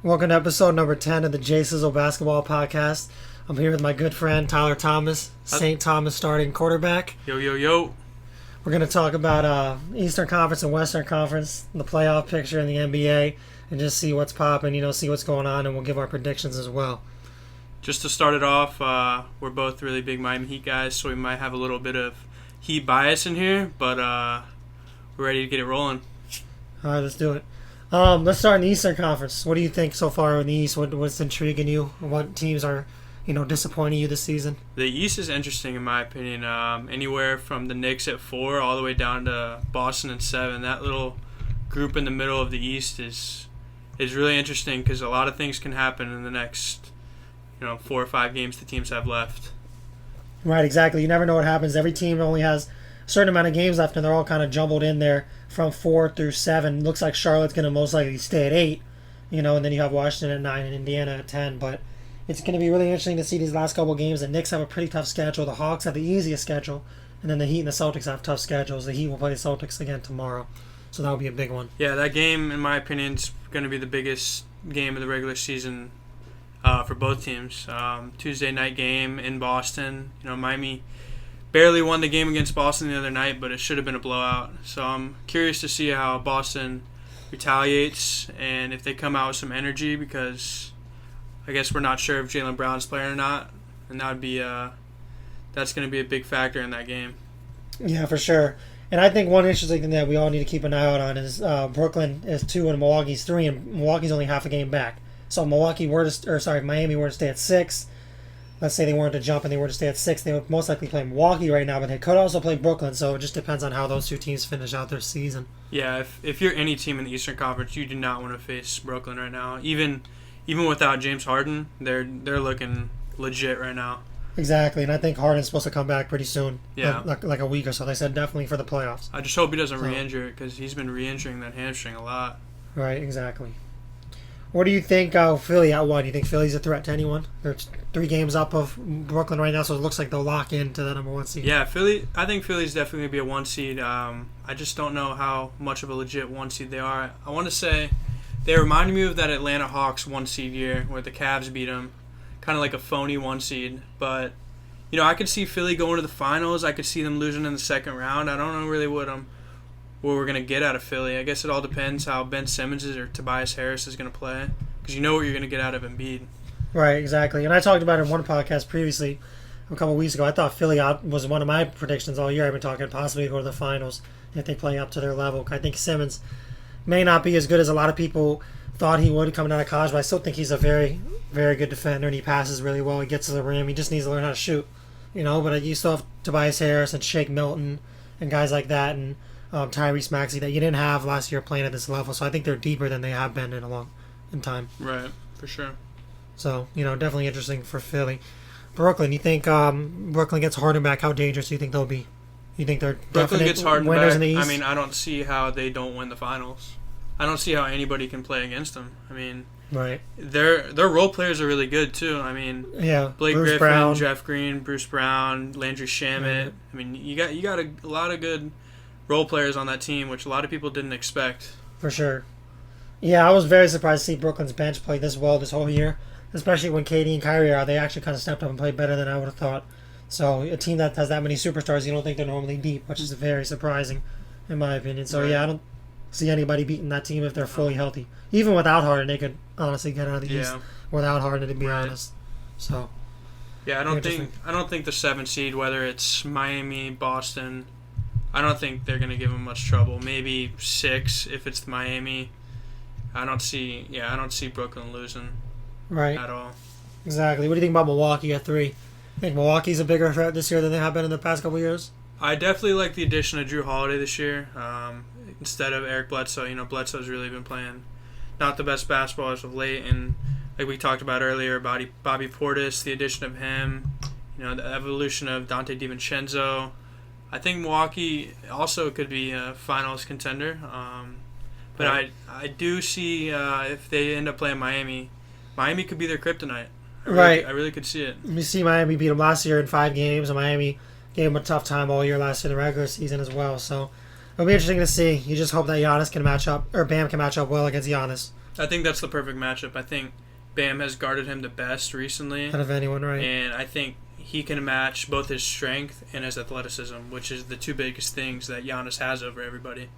Welcome to episode number 10 of the Sizzle Basketball Podcast. I'm here with my good friend Tyler Thomas, St. Thomas starting quarterback. Yo, yo, yo. We're going to talk about Eastern Conference and Western Conference, the playoff picture in the NBA, and just see what's popping, see what's going on, and we'll give our predictions as well. Just to start it off, we're both really big Miami Heat guys, so we might have a little bit of Heat bias in here, but we're ready to get it rolling. All right, let's do it. Let's start in the Eastern Conference. What do you think so far in the East? What's intriguing you? What teams are, disappointing you this season? The East is interesting in my opinion. Anywhere from the Knicks at 4 all the way down to Boston at 7. That little group in the middle of the East is really interesting because a lot of things can happen in the next 4 or 5 games the teams have left. Right, exactly. You never know what happens. Every team only has a certain amount of games left, and they're all kind of jumbled in there from 4 through 7. Looks like Charlotte's going to most likely stay at 8, and then you have Washington at 9 and Indiana at 10. But it's going to be really interesting to see these last couple games. The Knicks have a pretty tough schedule. The Hawks have the easiest schedule, and then the Heat and the Celtics have tough schedules. The Heat will play the Celtics again tomorrow, so that'll be a big one. Yeah, that game, in my opinion, is going to be the biggest game of the regular season for both teams. Tuesday night game in Boston. Miami barely won the game against Boston the other night, but it should have been a blowout. So I'm curious to see how Boston retaliates and if they come out with some energy, because I guess we're not sure if Jaylen Brown's playing or not, and that would be that's going to be a big factor in that game. Yeah, for sure. And I think one interesting thing that we all need to keep an eye out on is Brooklyn is 2 and Milwaukee's 3, and Milwaukee's only half a game back. So Miami were to stay at 6. Let's say they weren't to jump and they were to stay at 6, they would most likely play Milwaukee right now, but they could also play Brooklyn, so it just depends on how those two teams finish out their season. Yeah, if you're any team in the Eastern Conference, you do not want to face Brooklyn right now. Even without James Harden, they're looking legit right now. Exactly, and I think Harden's supposed to come back pretty soon. Yeah. Like a week or so. They said definitely for the playoffs. I just hope he doesn't re-injure it, because he's been re-injuring that hamstring a lot. Right, exactly. What do you think Philly at 1? Do you think Philly's a threat to anyone? They're 3 games up of Brooklyn right now, so it looks like they'll lock into the number 1 seed. Yeah, I think Philly's definitely going to be a 1 seed. I just don't know how much of a legit 1 seed they are. I want to say they reminded me of that Atlanta Hawks 1 seed year where the Cavs beat them. Kind of like a phony 1 seed. But, I could see Philly going to the finals. I could see them losing in the second round. I don't know really what we're going to get out of Philly. I guess it all depends how Ben Simmons or Tobias Harris is going to play, because you know what you're going to get out of Embiid. Right, exactly. And I talked about it in one podcast previously a couple of weeks ago. I thought Philly was one of my predictions all year. I've been talking possibly go to the finals if they play up to their level. I think Simmons may not be as good as a lot of people thought he would coming out of college, but I still think he's a very, very good defender, and he passes really well. He gets to the rim. He just needs to learn how to shoot. But you still have Tobias Harris and Shake Milton and guys like that, and Tyrese Maxey that you didn't have last year playing at this level. So I think they're deeper than they have been in time. Right, for sure. So, definitely interesting for Philly. Brooklyn, you think Brooklyn gets Harden back? How dangerous do you think they'll be? You think they're Brooklyn definite gets Harden winners back. in the East? I mean, I don't see how they don't win the finals. I don't see how anybody can play against them. I mean, right. Their role players are really good too. I mean, yeah, Blake Bruce Griffin, Brown. Jeff Green, Bruce Brown, Landry Shamet. Right. I mean, you got a lot of good role players on that team, which a lot of people didn't expect. For sure. Yeah, I was very surprised to see Brooklyn's bench play this well this whole year, especially when KD and Kyrie are. They actually kind of stepped up and played better than I would have thought. So a team that has that many superstars, you don't think they're normally deep, which is very surprising, in my opinion. So, yeah, I don't see anybody beating that team if they're fully healthy. Even without Harden, they could honestly get out of the East without Harden, to be honest. So, yeah, I don't think the 7 seed, whether it's Miami, Boston, I don't think they're going to give them much trouble. Maybe 6 if it's Miami. I don't see Brooklyn losing at all. Exactly. What do you think about Milwaukee at 3? I think Milwaukee's a bigger threat this year than they have been in the past couple of years. I definitely like the addition of Drew Holiday this year instead of Eric Bledsoe. Bledsoe's really been playing not the best basketball as of late, and like we talked about earlier, Bobby Portis, the addition of him, the evolution of Dante DiVincenzo. I think Milwaukee also could be a finals contender. But I do see if they end up playing Miami could be their kryptonite. I really could see it. We see Miami beat them last year in 5 games, and Miami gave them a tough time all year last year in the regular season as well. So it'll be interesting to see. You just hope that Giannis can match up, or Bam can match up well against Giannis. I think that's the perfect matchup. I think Bam has guarded him the best recently. Out of anyone, right? And I think he can match both his strength and his athleticism, which is the two biggest things that Giannis has over everybody.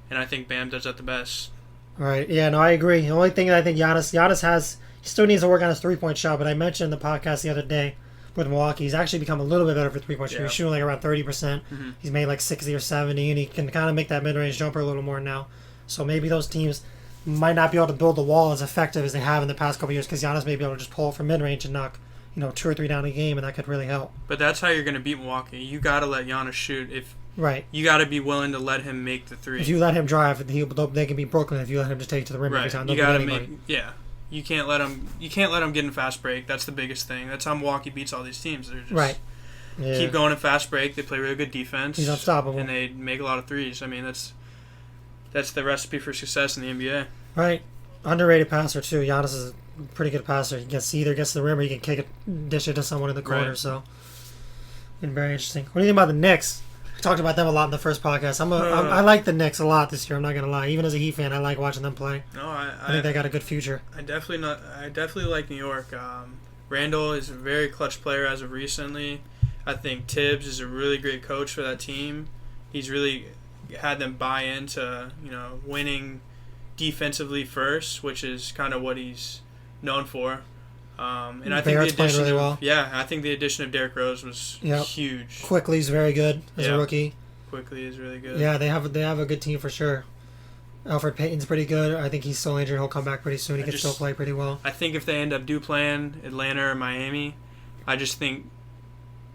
And I think Bam does that the best. Right. Yeah, no, I agree. The only thing that I think Giannis has, he still needs to work on his three-point shot, but I mentioned in the podcast the other day with Milwaukee, he's actually become a little bit better for three-point shooting. He's shooting like around 30%. Mm-hmm. He's made like 60 or 70, and he can kind of make that mid-range jumper a little more now. So maybe those teams might not be able to build the wall as effective as they have in the past couple of years because Giannis may be able to just pull it from mid-range and knock, 2 or 3 down a game, and that could really help. But that's how you're going to beat Milwaukee. You got to let Giannis shoot. Right. You got to be willing to let him make the three. If you let him drive, they can beat Brooklyn if you let him just take it to the rim every time. You got to make. Yeah. You can't let him. You can't let him get in fast break. That's the biggest thing. That's how Milwaukee beats all these teams. They're just keep going in fast break. They play really good defense. He's unstoppable, and they make a lot of threes. I mean, that's the recipe for success in the NBA. Right. Underrated passer too. Giannis is a pretty good passer. He either gets to the rim or he can kick it, dish it to someone in the corner. Right. So, been very interesting. What do you think about the Knicks? We talked about them a lot in the first podcast. I like the Knicks a lot this year. I'm not gonna lie. Even as a Heat fan, I like watching them play. No, I think they got a good future. I definitely like New York. Randall is a very clutch player as of recently. I think Tibbs is a really great coach for that team. He's really had them buy into winning defensively first, which is kind of what he's known for. And I think the addition really well. I think the addition of Derrick Rose was huge. Quickly's very good as a rookie. Quickly is really good. Yeah, they have a good team for sure. Alfred Payton's pretty good. I think he's still injured. He'll come back pretty soon. He can still play pretty well. I think if they end up playing Atlanta or Miami, I just think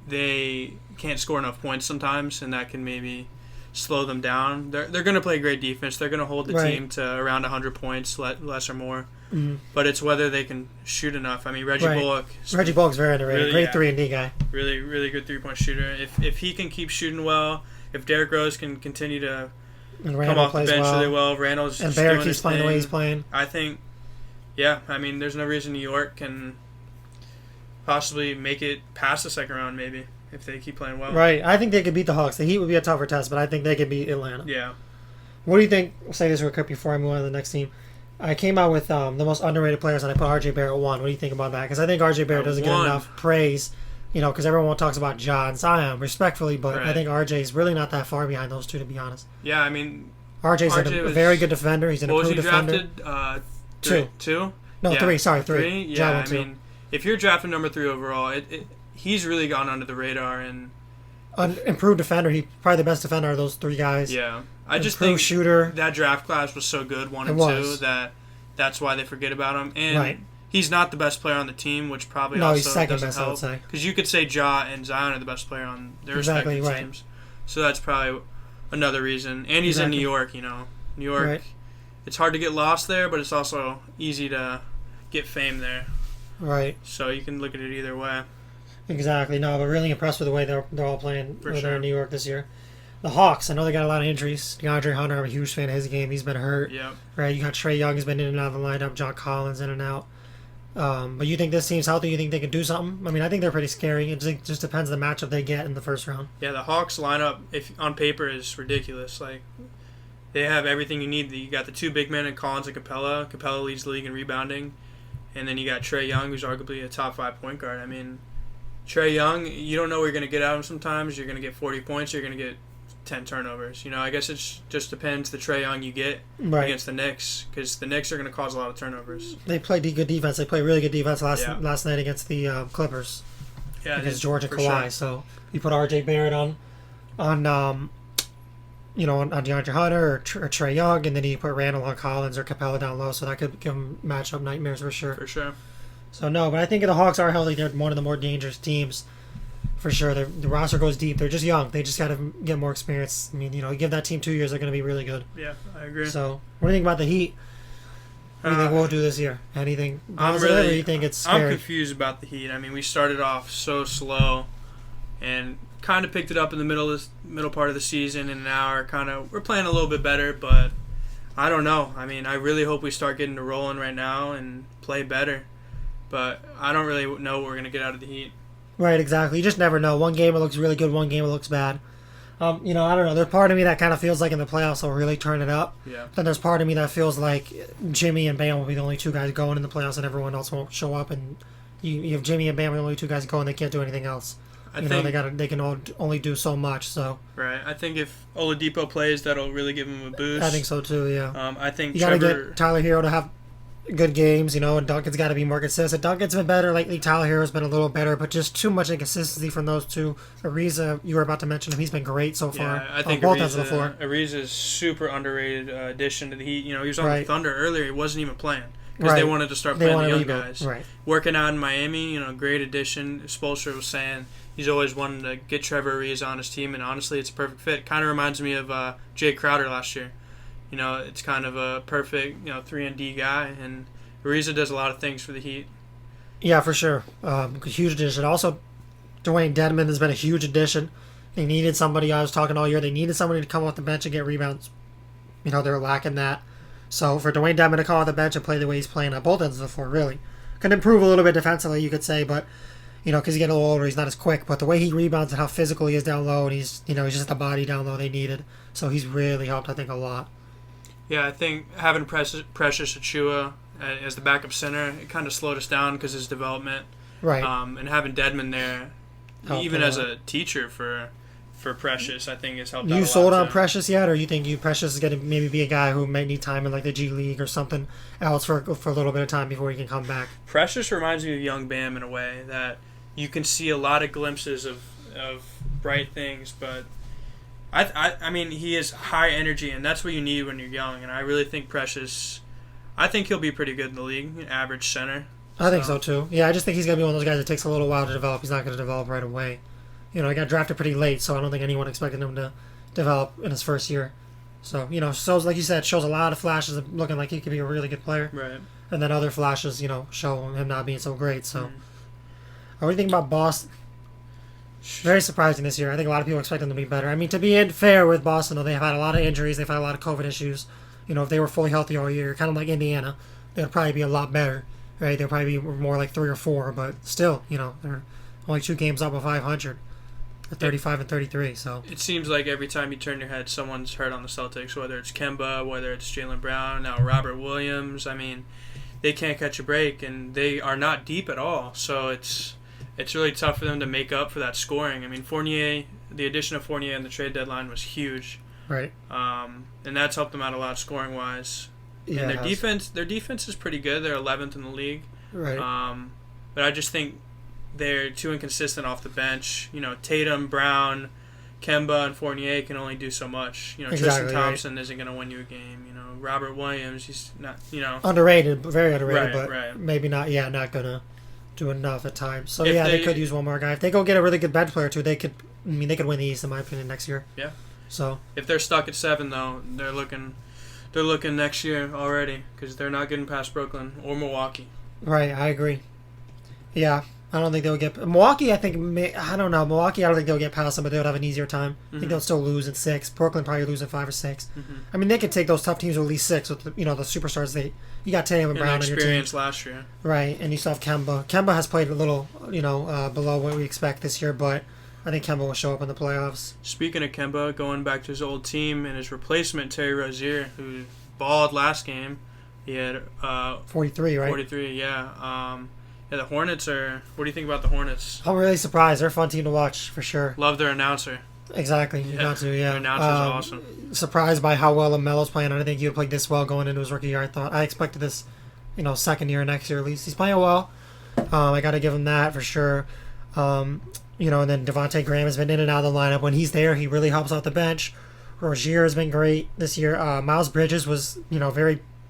they can't score enough points sometimes, and that can maybe slow them down. They're going to play great defense. They're going to hold the team to around 100 points, less or more. Mm-hmm. But it's whether they can shoot enough. I mean, Reggie Bullock's very underrated. Really, great 3-and-D guy. Really, really good three-point shooter. If he can keep shooting well, if Derrick Rose can continue to come off the bench really well, Randall's and Barrett keeps playing the way he's playing. I think, I mean, there's no reason New York can possibly make it past the second round, maybe, if they keep playing well. Right. I think they could beat the Hawks. The Heat would be a tougher test, but I think they could beat Atlanta. Yeah. What do you think? We'll say this real quick before I move on to the next team. I came out with the most underrated players, and I put RJ Barrett 1. What do you think about that? Because I think RJ Barrett doesn't get enough praise, because everyone talks about Ja and Zion respectfully, but I think RJ is really not that far behind those two, to be honest. Yeah, I mean, RJ's a very good defender. He's an improved defender. Two? No, 3. Sorry, 3. Yeah, I mean, if you're drafting number 3 overall, he's really gone under the radar and improved defender. He's probably the best defender of those 3 guys. Yeah. I just think shooter. That draft class was so good, 1 and 2, that's why they forget about him. And he's not the best player on the team, which probably he's second best, help. I would say. Because you could say Ja and Zion are the best player on their respective teams. So that's probably another reason. And he's in New York, New York, it's hard to get lost there, but it's also easy to get fame there. Right. So you can look at it either way. Exactly. No, but really impressed with the way they're all playing they're in New York this year. The Hawks, I know they got a lot of injuries. DeAndre Hunter, I'm a huge fan of his game. He's been hurt. Yeah. Right. You got Trae Young has been in and out of the lineup. John Collins in and out. But you think this team's healthy? You think they can do something? I mean, I think they're pretty scary. It just depends on the matchup they get in the first round. Yeah, the Hawks lineup, if on paper, is ridiculous. Like, they have everything you need. You got the 2 big men in Collins and Capella. Capella leads the league in rebounding. And then you got Trae Young, who's arguably a top 5 point guard. I mean, Trae Young, you don't know what you're going to get out of him sometimes. You're going to get 40 points. You're going to get 10 turnovers. I guess it just depends the Trae Young you get against the Knicks, because the Knicks are going to cause a lot of turnovers. They play good defense. They play really good defense last night against the Clippers. Yeah, against George and Kawhi. Sure. So you put RJ Barrett on DeAndre Hunter or Trae Young, and then you put Randall on Collins or Capella down low. So that could give them matchup nightmares for sure. For sure. So no, but I think the Hawks are healthy. They're one of the more dangerous teams. For sure, the roster goes deep. They're just young. They just got to get more experience. I mean, give that team 2 years, they're going to be really good. Yeah, I agree. So, what do you think about the Heat? What do you think we'll do this year? Anything positive, or do you think it's scary? I'm confused about the Heat. I mean, we started off so slow and kind of picked it up in the middle part of the season, and now we're playing a little bit better, but I don't know. I mean, I really hope we start getting to rolling right now and play better, but I don't really know what we're going to get out of the Heat. Right, exactly. You just never know. One game it looks really good, one game it looks bad. I don't know. There's part of me that kind of feels like in the playoffs they'll really turn it up. Yeah. Then there's part of me that feels like Jimmy and Bam will be the only two guys going in the playoffs, and everyone else won't show up. And you have Jimmy and Bam, the only two guys going, they can't do anything else. They can only do so much. So right. I think if Oladipo plays, that'll really give him a boost. I think so too. Yeah. I think you got to get Tyler Hero to have good games, and Duncan's got to be more consistent. Duncan's been better lately. Tyler Hero's been a little better, but just too much inconsistency from those two. Ariza, you were about to mention him. He's been great so far. Yeah, I think both ends of the floor. Ariza's super underrated addition to the Heat. He was on right. the Thunder earlier. He wasn't even playing because they wanted to start playing the young guys. Right. Working out in Miami, great addition. Spoelstra was saying he's always wanted to get Trevor Ariza on his team, and honestly, it's a perfect fit. Kind of reminds me of Jay Crowder last year. It's kind of a perfect 3-and-D guy, and Ariza does a lot of things for the Heat. Yeah, for sure. Huge addition. Also, Dwayne Dedmon has been a huge addition. They needed somebody. I was talking all year. They needed somebody to come off the bench and get rebounds. They're lacking that. So for Dwayne Dedmon to come off the bench and play the way he's playing on both ends of the floor, really can improve a little bit defensively, you could say, but because he's getting a little older, he's not as quick. But the way he rebounds and how physical he is down low, and he's just the body down low they needed. So he's really helped, I think, a lot. Yeah, I think having Precious Achiuwa as the backup center, it kind of slowed us down because his development. Right. And having Dedmon there, even as a teacher for Precious, I think has helped out a lot. You sold on Precious yet, or you think Precious is going to maybe be a guy who might need time in like the G League or something else for a little bit of time before he can come back? Precious reminds me of young Bam in a way that you can see a lot of glimpses of bright things, but I mean he is high energy, and that's what you need when you're young. And I really think Precious. I think he'll be pretty good in the league, an average center. I think so too. Yeah, I just think he's going to be one of those guys that takes a little while to develop. He's not going to develop right away. He got drafted pretty late, so I don't think anyone expected him to develop in his first year. So, so like you said, shows a lot of flashes of looking like he could be a really good player. Right. And then other flashes, show him not being so great. So, what do you think about Boston? Very surprising this year. I think a lot of people expect them to be better. I mean, to be fair with Boston, though, they've had a lot of injuries. They've had a lot of COVID issues. If they were fully healthy all year, kind of like Indiana, they'd probably be a lot better, right? They'd probably be more like 3 or 4, but still, they're only 2 games up of 500, at 35 and 33. So it seems like every time you turn your head, someone's hurt on the Celtics. Whether it's Kemba, whether it's Jaylen Brown, now Robert Williams. I mean, they can't catch a break, and they are not deep at all. So it's really tough for them to make up for that scoring. I mean, the addition of Fournier in the trade deadline was huge. Right. And that's helped them out a lot scoring wise. Yeah, and their defense is pretty good. They're 11th in the league. Right. But I just think they're too inconsistent off the bench. Tatum, Brown, Kemba, and Fournier can only do so much. Tristan Thompson isn't going to win you a game. Robert Williams, he's not. Underrated, very underrated, right, but right. maybe not. Yeah, not gonna do enough at times. So they could use one more guy. If they go get a really good bench player too, they could. They could win the East in my opinion next year. Yeah. So if they're stuck at 7 though, they're looking next year already because they're not getting past Brooklyn or Milwaukee. Right, I agree. Yeah, I don't think they'll get Milwaukee. I don't know Milwaukee. I don't think they'll get past them, but they'll have an easier time. I think they'll still lose in 6. Brooklyn probably lose in 5 or 6. I mean, they could take those tough teams to at least 6 with the superstars. You got Tatum and Brown on your team. Experience last year, right? And you still have Kemba. Kemba has played a little, below what we expect this year, but I think Kemba will show up in the playoffs. Speaking of Kemba, going back to his old team and his replacement, Terry Rozier, who balled last game. He had 43, right? 43, yeah. The Hornets are... What do you think about the Hornets? I'm really surprised. They're a fun team to watch, for sure. Love their announcer. Exactly. You got to, yeah. Their announcer's awesome. Surprised by how well LaMelo's playing. I didn't think he would play this well going into his rookie year. I expected this, second year, next year at least. He's playing well. I got to give him that for sure. And then Devontae Graham has been in and out of the lineup. When he's there, he really helps out the bench. Rozier has been great this year. Miles Bridges was,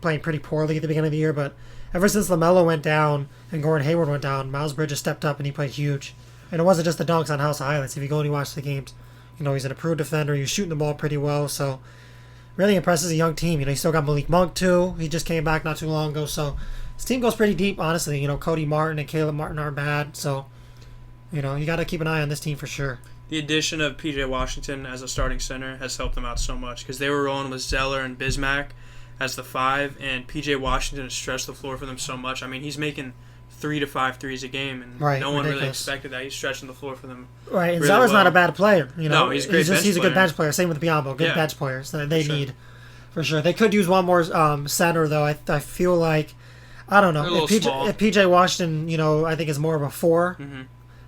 playing pretty poorly at the beginning of the year, but ever since LaMelo went down and Gordon Hayward went down, Miles Bridges stepped up and he played huge. And it wasn't just the dunks on House of Highlights. If you go and you watch the games, he's an improved defender. He's shooting the ball pretty well, so really impresses a young team. You still got Malik Monk too. He just came back not too long ago, so this team goes pretty deep, honestly. Cody Martin and Caleb Martin aren't bad, so you got to keep an eye on this team for sure. The addition of P.J. Washington as a starting center has helped them out so much because they were rolling with Zeller and Bismack, as the 5, and P.J. Washington has stretched the floor for them so much. I mean, he's making 3 to 5 threes a game, and no one really expected that. He's stretching the floor for them. Right, and Zella's not a bad player. No, he's a great bench player. He's a good bench player. Same with Biombo. Good bench players that they need, for sure. They could use one more center, though. I feel like, I don't know. If P.J. Washington, I think is more of a 4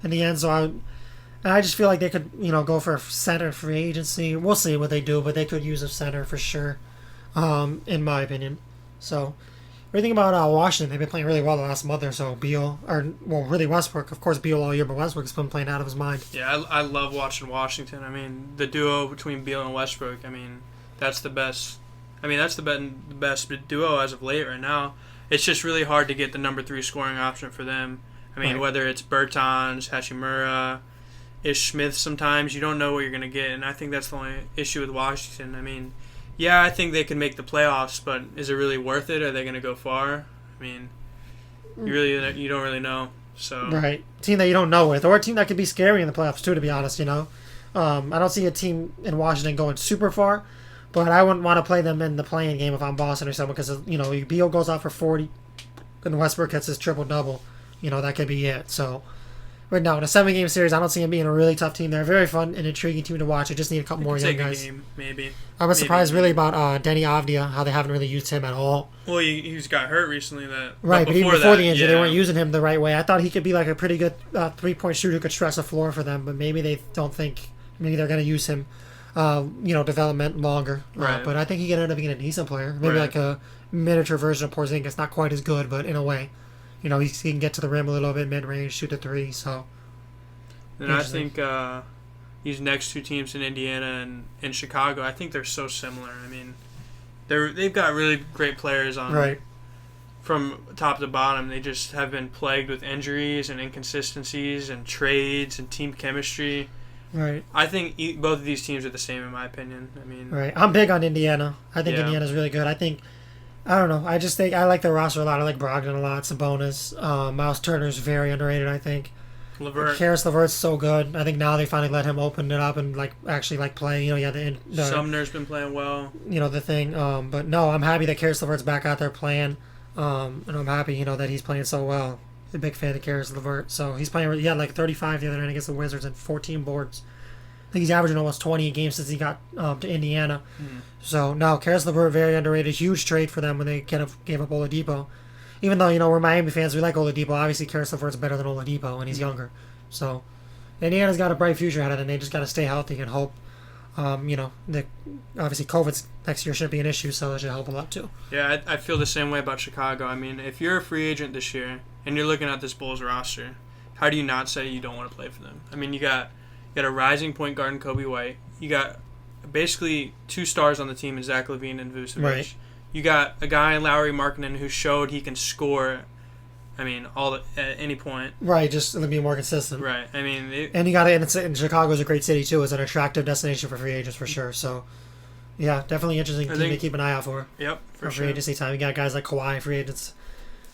in the end, so I just feel like they could, go for a center free agency. We'll see what they do, but they could use a center for sure, in my opinion. So, what do you think about Washington? They've been playing really well the last month or so. Really Westbrook. Of course, Beal all year, but Westbrook's been playing out of his mind. Yeah, I love watching Washington. I mean, the duo between Beal and Westbrook, I mean, that's the best. I mean, that's the best duo as of late right now. It's just really hard to get the number 3 scoring option for them. I mean, whether it's Bertans, Hachimura, Ish Smith, sometimes you don't know what you're going to get, and I think that's the only issue with Washington. I mean, yeah, I think they can make the playoffs, but is it really worth it? Are they going to go far? I mean, you don't really know. So team that you don't know with, or a team that could be scary in the playoffs too. To be honest, I don't see a team in Washington going super far, but I wouldn't want to play them in the playing game if I'm Boston or something, because Beal goes off for 40, and Westbrook gets his triple double. That could be it. So. Right now, in a 7-game series, I don't see them being a really tough team. They're a very fun and intriguing team to watch. I just need a couple more young guys. Maybe. I was surprised really about Denny Avdia, how they haven't really used him at all. Well, he's got hurt recently. But even before the injury, they weren't using him the right way. I thought he could be like a pretty good 3-point shooter who could stretch the floor for them, but maybe they don't think. Maybe they're going to use him, development longer. But I think he could end up being a decent player. Maybe like a miniature version of Porzingis, not quite as good, but in a way. He can get to the rim a little bit, mid-range, shoot the 3, so... And I think these next 2 teams in Indiana and Chicago, I think they're so similar. I mean, they've got really great players on from top to bottom. They just have been plagued with injuries and inconsistencies and trades and team chemistry. Right. I think both of these teams are the same, in my opinion. I mean, I'm big on Indiana. I think Indiana's really good. I don't know. I just think I like their roster a lot. I like Brogdon a lot. Sabonis. Miles Turner's very underrated, I think. Karis LeVert's so good. I think now they finally let him open it up and actually play. Sumner's been playing well. The thing. But no, I'm happy that Karis LeVert's back out there playing. And I'm happy, that he's playing so well. I'm a big fan of Karis LeVert. So he's playing. He had 35 the other night against the Wizards and 14 boards. I think he's averaging almost 20 a game since he got to Indiana. So no, Karis LeVert very underrated. Huge trade for them when they gave up Oladipo. Even though, we're Miami fans, we like Oladipo. Obviously, Karis LeVert's better than Oladipo, and he's younger. So, Indiana's got a bright future ahead of them. They just got to stay healthy and hope. Obviously, COVID's next year shouldn't be an issue, so that should help a lot, too. Yeah, I feel the same way about Chicago. I mean, if you're a free agent this year, and you're looking at this Bulls roster, how do you not say you don't want to play for them? I mean, you got a rising point guard in Kobe White. You got basically 2 stars on the team in Zach LaVine and Vucevic. Right. You got a guy in Lauri Markkanen who showed he can score. I mean, at any point. Right, just to be more consistent. Right. I mean, and you got it. And Chicago's a great city too. It's an attractive destination for free agents for sure. So, yeah, definitely interesting team to keep an eye out for. Yep, for free agency time. You got guys like Kawhi, free agents.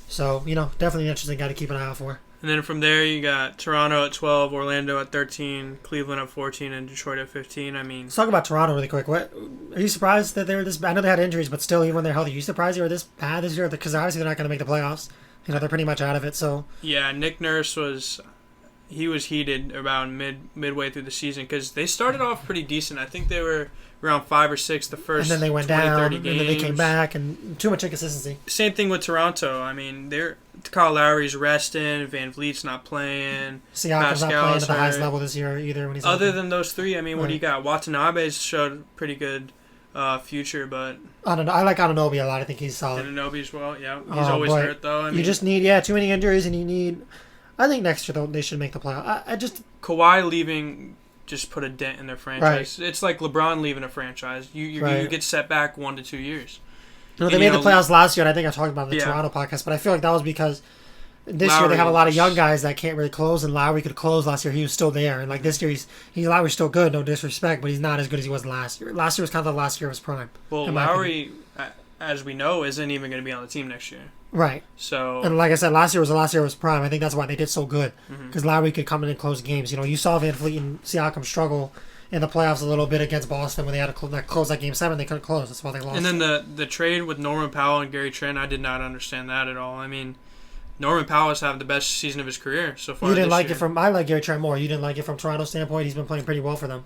So definitely an interesting guy to keep an eye out for. And then from there, you got Toronto at 12, Orlando at 13, Cleveland at 14, and Detroit at 15. I mean, let's talk about Toronto really quick. What are you surprised that they're this bad? I know they had injuries, but still, even when they're healthy, are you surprised they were this bad this year? Because obviously they're not going to make the playoffs. They're pretty much out of it. So yeah, Nick Nurse was heated around midway through the season because they started off pretty decent. I think they were around 5 or 6 the first. And then they went 20, down, 30 and games. then they came back, and too much inconsistency. Same thing with Toronto. I mean, Kyle Lowry's resting, Van Vliet's not playing, Siakam's not playing at the highest level this year either. When he's other than those 3, I mean, what do you got? Watanabe's showed pretty good future, but I like Anunoby a lot. I think he's solid. Anunoby as well, yeah. He's always hurt though. I mean, you just need too many injuries, and you need. I think next year though they should make the playoff. Kawhi leaving just put a dent in their franchise. Right. It's like LeBron leaving a franchise. You get set back 1 to 2 years. They made the playoffs last year, and I think I talked about it in the Toronto podcast, but I feel like that was because this year they have a lot of young guys that can't really close, and Lowry could close last year. He was still there, and this year Lowry's still good, no disrespect, but he's not as good as he was last year. Last year was kind of the last year of his prime. Well, Lowry, as we know, isn't even going to be on the team next year. Right. So, and like I said, last year was the last year of his prime. I think that's why they did so good, because Lowry could come in and close games. You saw Van Vliet and Siakam struggle in the playoffs a little bit against Boston when they had to close that game 7. They couldn't close. That's why they lost. And then the trade with Norman Powell and Gary Trent, I did not understand that at all. I mean, Norman Powell has had the best season of his career so far. You didn't like year. it from. I like Gary Trent more. You didn't like it from Toronto's standpoint. He's been playing pretty well for them.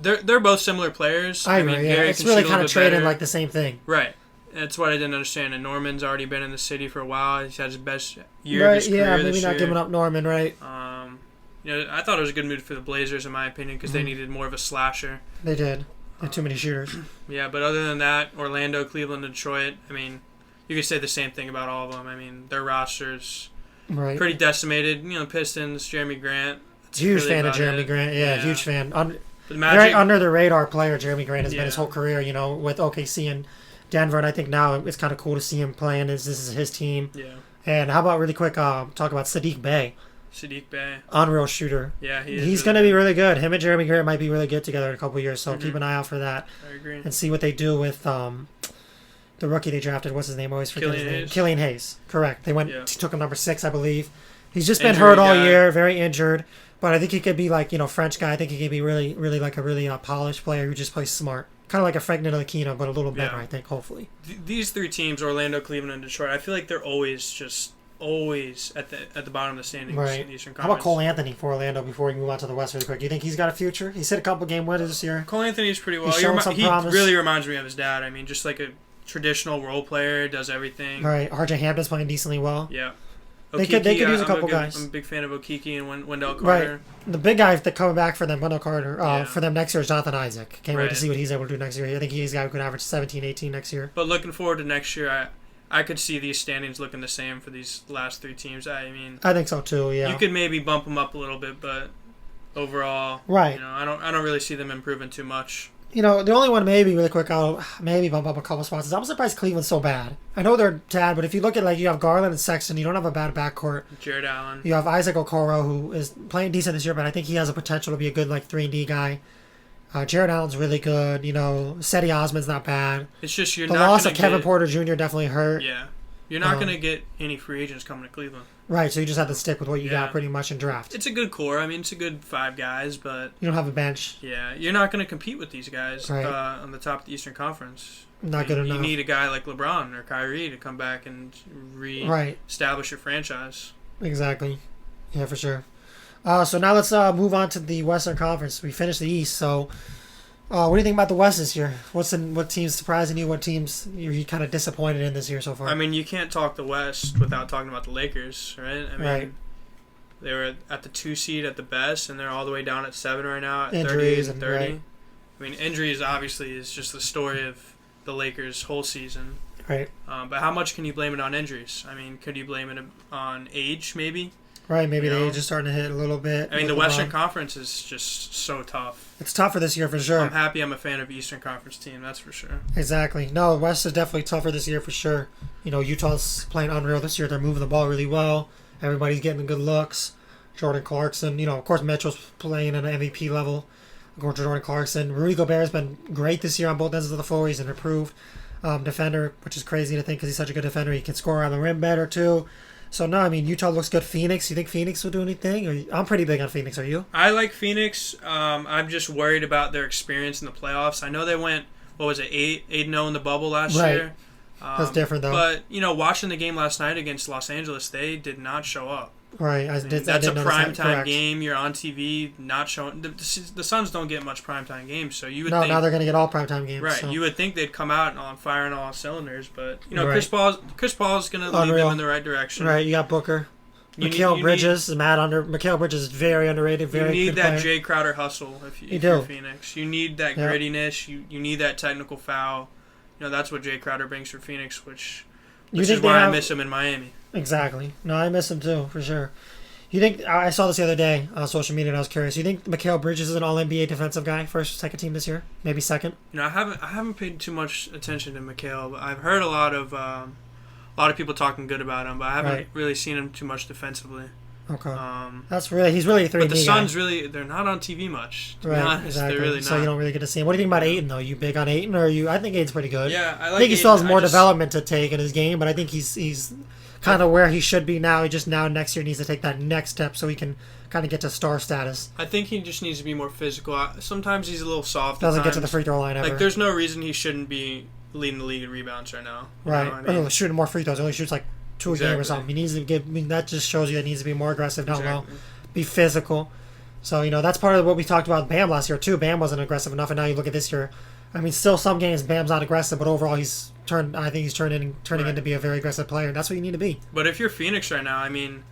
They're both similar players. I agree. mean, Yeah. Gary It's can really shoot a kind little of bit trading better. like the same thing. Right. That's what I didn't understand. And Norman's already been in the city for a while. He's had his best year of his career Yeah, maybe this not year. giving up Norman, right? I thought it was a good move for the Blazers, in my opinion, because they needed more of a slasher. They did. They had too many shooters. Yeah, but other than that, Orlando, Cleveland, and Detroit, I mean, you could say the same thing about all of them. I mean, their rosters Right. pretty decimated. Pistons, Jeremy Grant. That's Huge really fan of about Jeremy it. Grant. Yeah, huge fan. The Very Magic, under the radar player Jeremy Grant has been Yeah. his whole career, with OKC and Denver, and I think now it's kind of cool to see him playing. This is his team. yeah, And how about really quick talk about Sadiq Bey, Sadiq Bey. unreal shooter. Yeah, He's going to be really good. Him and Jeremy Grant might be really good together in a couple of years, so keep an eye out for that I agree. and see what they do with the rookie they drafted. What's his name? I always forget his name. Hayes. Killian Hayes. Correct. They took him number 6, I believe. He's just been Injury hurt all guy. year, very injured. But I think he could be like, French guy. I think he could be really, really like a really polished player who just plays smart. Kind of like a Frank Ntilikina, but a little better, Yeah. I think, hopefully. These three teams, Orlando, Cleveland, and Detroit, I feel like they're always at the bottom of the standings Right. in the Eastern How Conference. about Cole Anthony for Orlando before we move on to the West really quick? Do you think he's got a future? He's hit a couple game winners this year. Cole Anthony's pretty well. He's showing some He promise. really reminds me of his dad. I mean, just like a traditional role player, does everything. Right. RJ Hampton's playing decently well. Yeah. They could use a couple guys. I'm a big fan of Okiki and Wendell Right. Carter. The big guy that coming back for them, Wendell Carter, Yeah. for them next year is Jonathan Isaac. Can't wait to Right. see what he's able to do next year. I think he's a guy who could average 17, 18 next year. But looking forward to next year, I could see these standings looking the same for these last three teams. I mean, I think so too. Yeah. you could maybe bump them up a little bit, but overall, Right. I don't really see them improving too much. The only one maybe really quick I'll maybe bump up a couple spots is I'm surprised Cleveland's so bad. I know they're bad, but if you look at you have Garland and Sexton, you don't have a bad backcourt. Jared Allen. You have Isaac Okoro, who is playing decent this year, but I think he has a potential to be a good 3-and-D guy. Jared Allen's really good. Seti Osman's not bad. It's just The loss of Kevin Porter Jr. definitely hurt. Yeah. You're not going to get any free agents coming to Cleveland. Right, so you just have to stick with what you Yeah. got pretty much in draft. It's a good core. I mean, it's a good 5 guys, but You don't have a bench. yeah, you're not going to compete with these guys Right. on the top of the Eastern Conference. Not good enough. You need a guy like LeBron or Kyrie to come back and Right, establish your franchise. exactly. Yeah, for sure. So now let's move on to the Western Conference. We finished the East, so what do you think about the West this year? What teams surprising you? What teams you're kind of disappointed in this year so far? I mean, you can't talk the West without talking about the Lakers, right? I mean, Right. they were at the 2 seed at the best, and they're all the way down at 7 right now at Injuries 38 and and 30. right. I mean, injuries obviously is just the story of the Lakers' whole season. Right. But how much can you blame it on injuries? I mean, could you blame it on age, maybe? Right, maybe You the know? age is starting to hit a little bit. I mean, the with Western LeBron. Conference is just so tough. It's tougher this year for sure. I'm happy I'm a fan of the Eastern Conference team, that's for sure. Exactly. No, the West is definitely tougher this year for sure. Utah's playing unreal this year. They're moving the ball really well. Everybody's getting good looks. Jordan Clarkson, of course, Mitchell's playing at an MVP level. Going to Jordan Clarkson. Rudy Gobert has been great this year on both ends of the floor. He's an improved defender, which is crazy to think because he's such a good defender. He can score around the rim better too. So, no, I mean, Utah looks good. Phoenix, you think Phoenix will do anything? I'm pretty big on Phoenix. Are you? I like Phoenix. I'm just worried about their experience in the playoffs. I know they went, 8-0 in the bubble last Right. year. That's different, though. But, watching the game last night against Los Angeles, they did not show up. Right. That's a primetime game. You're on TV, not showing. The Suns don't get much primetime games, so you would No, think. now they're going to get all primetime games. Right, So. you would think they'd come out on firing all cylinders, but Right. Chris Paul's going to lead Unreal. them in the right direction. Right, you got Booker. You Mikal need- Bridges is Mikal Bridges is very underrated, You very need good that player. Jay Crowder hustle if You you're do. Phoenix. You need that Yeah. grittiness. You need that technical foul. That's what Jay Crowder brings for Phoenix, which You is think they why I have- miss him in Miami. Exactly. No, I miss him too, for sure. You think I saw this the other day on social media and I was curious. You think Mikal Bridges is an all NBA defensive guy, first or second team this year? Maybe second? I haven't paid too much attention to Mikal, but I've heard a lot of people talking good about him, but I haven't Right. really seen him too much defensively. Okay. He's really a 3 But the Suns they're not on TV much. To be honest, exactly. They're really not. So you don't really get to see him. What do you think about Ayton though? You big on Ayton, or I think Ayton's pretty good. Yeah, I think he still has more development to take in his game, but I think he's kind of where he should be now. He just now next year needs to take that next step so he can kind of get to star status. I think he just needs to be more physical. Sometimes he's a little soft. Doesn't get to the free throw line ever. Like there's no reason he shouldn't be leading the league in rebounds right now. Right. Shooting more free throws. He only shoots like 2 a game or something. He needs to get. That just shows you that he needs to be more aggressive down low, be physical. So that's part of what we talked about with Bam last year too. Bam wasn't aggressive enough, and now you look at this year. I mean, still some games Bam's not aggressive, but overall I think he's turning into be a very aggressive player. And that's what you need to be. But if you're Phoenix right now, I mean,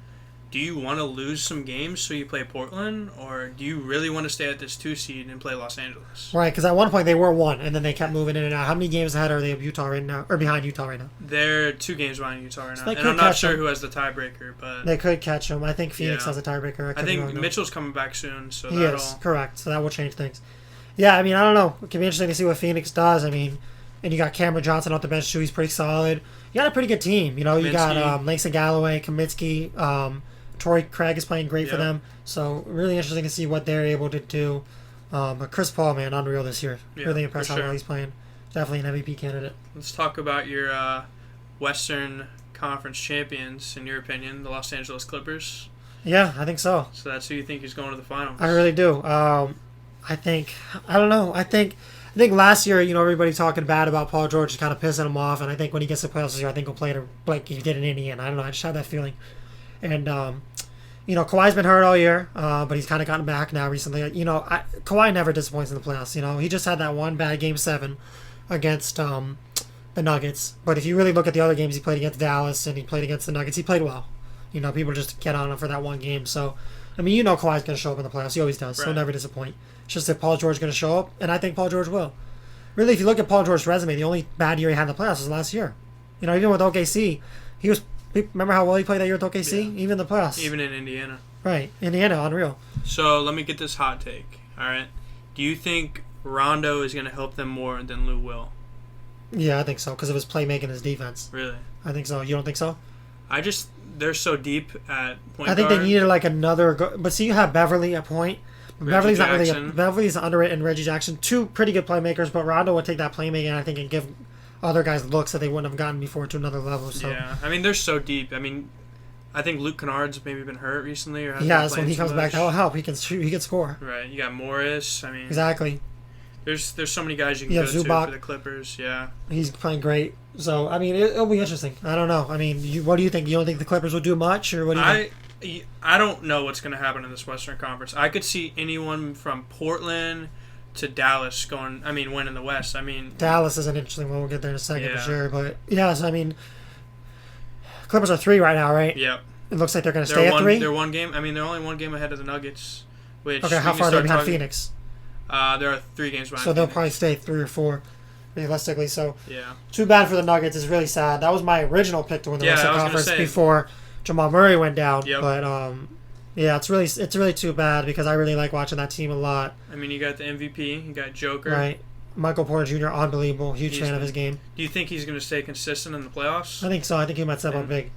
do you want to lose some games so you play Portland, or do you really want to stay at this 2 seed and play Los Angeles? Right, because at one point they were 1, and then they kept moving in and out. How many games ahead are they of Utah right now, or behind Utah right now? They're 2 games behind Utah right now, so and I'm not sure who has the tiebreaker, but they could catch them. I think Phoenix has a tiebreaker. I think Mitchell's coming back soon, so he is correct. So that will change things. Yeah, I mean, I don't know. It can be interesting to see what Phoenix does. I mean, and you got Cameron Johnson off the bench too. He's pretty solid. You got a pretty good team. You got Langston Galloway, Kaminsky. Torrey Craig is playing great for them. So really interesting to see what they're able to do. But Chris Paul, man, unreal this year. Really impressed how well he's playing. Definitely an MVP candidate. Let's talk about your Western Conference champions, in your opinion, the Los Angeles Clippers. Yeah, I think so. So that's who you think is going to the finals? I really do. I don't know. I think last year, everybody talking bad about Paul George is kind of pissing him off, and I think when he gets to the playoffs this year, I think he'll play like he did in Indiana. I don't know. I just have that feeling. And, Kawhi's been hurt all year, but he's kind of gotten back now recently. Kawhi never disappoints in the playoffs. He just had that one bad Game 7 against the Nuggets. But if you really look at the other games he played against Dallas and he played against the Nuggets, he played well. People just get on him for that one game. So, I mean, Kawhi's going to show up in the playoffs. He always does. Right. He'll never disappoint. It's just that Paul George is going to show up, and I think Paul George will. Really, if you look at Paul George's resume, the only bad year he had in the playoffs was last year. Even with OKC, he was... Remember how well he played that year with OKC? Yeah. Even in the playoffs. Even in Indiana. Right. Indiana, unreal. So, let me get this hot take. All right. Do you think Rondo is going to help them more than Lou will? Yeah, I think so, because of his playmaking, his defense. Really? I think so. You don't think so? They're so deep at point guard. I think they needed another... But see, you have Beverly at point. Beverly's underrated, and Reggie Jackson. 2 pretty good playmakers, but Rondo would take that playmaking, I think, and give other guys looks that they wouldn't have gotten before to another level. So. Yeah, I mean, they're so deep. I mean, I think Luke Kennard's maybe been hurt recently. Or so when he comes back, that will help. He can shoot, he can score. Right, you got Morris. I mean, exactly. There's so many guys you can go to for the Clippers. Yeah, he's playing great. So I mean, it'll be interesting. I don't know. I mean, what do you think? You don't think the Clippers will do much, or what do you think? I don't know what's going to happen in this Western Conference. I could see anyone from Portland to Dallas winning the West. I mean, Dallas is an interesting one. We'll get there in a second for sure. But yes, I mean, Clippers are 3 right now, right? Yep. It looks like they're going to stay at 3. They're 1 game. I mean, they're only 1 game ahead of the Nuggets. Which how far are they behind Phoenix? There are 3 games behind. So they'll probably stay 3 or 4, realistically. So yeah, too bad for the Nuggets. It's really sad. That was my original pick to win the Western Conference before Jamal Murray went down. Yep. But yeah, it's really too bad because I really like watching that team a lot. I mean, you got the MVP, you got Joker. Right. Michael Porter Jr., unbelievable. Huge fan of his game. Do you think he's going to stay consistent in the playoffs? I think so. I think he might step up big.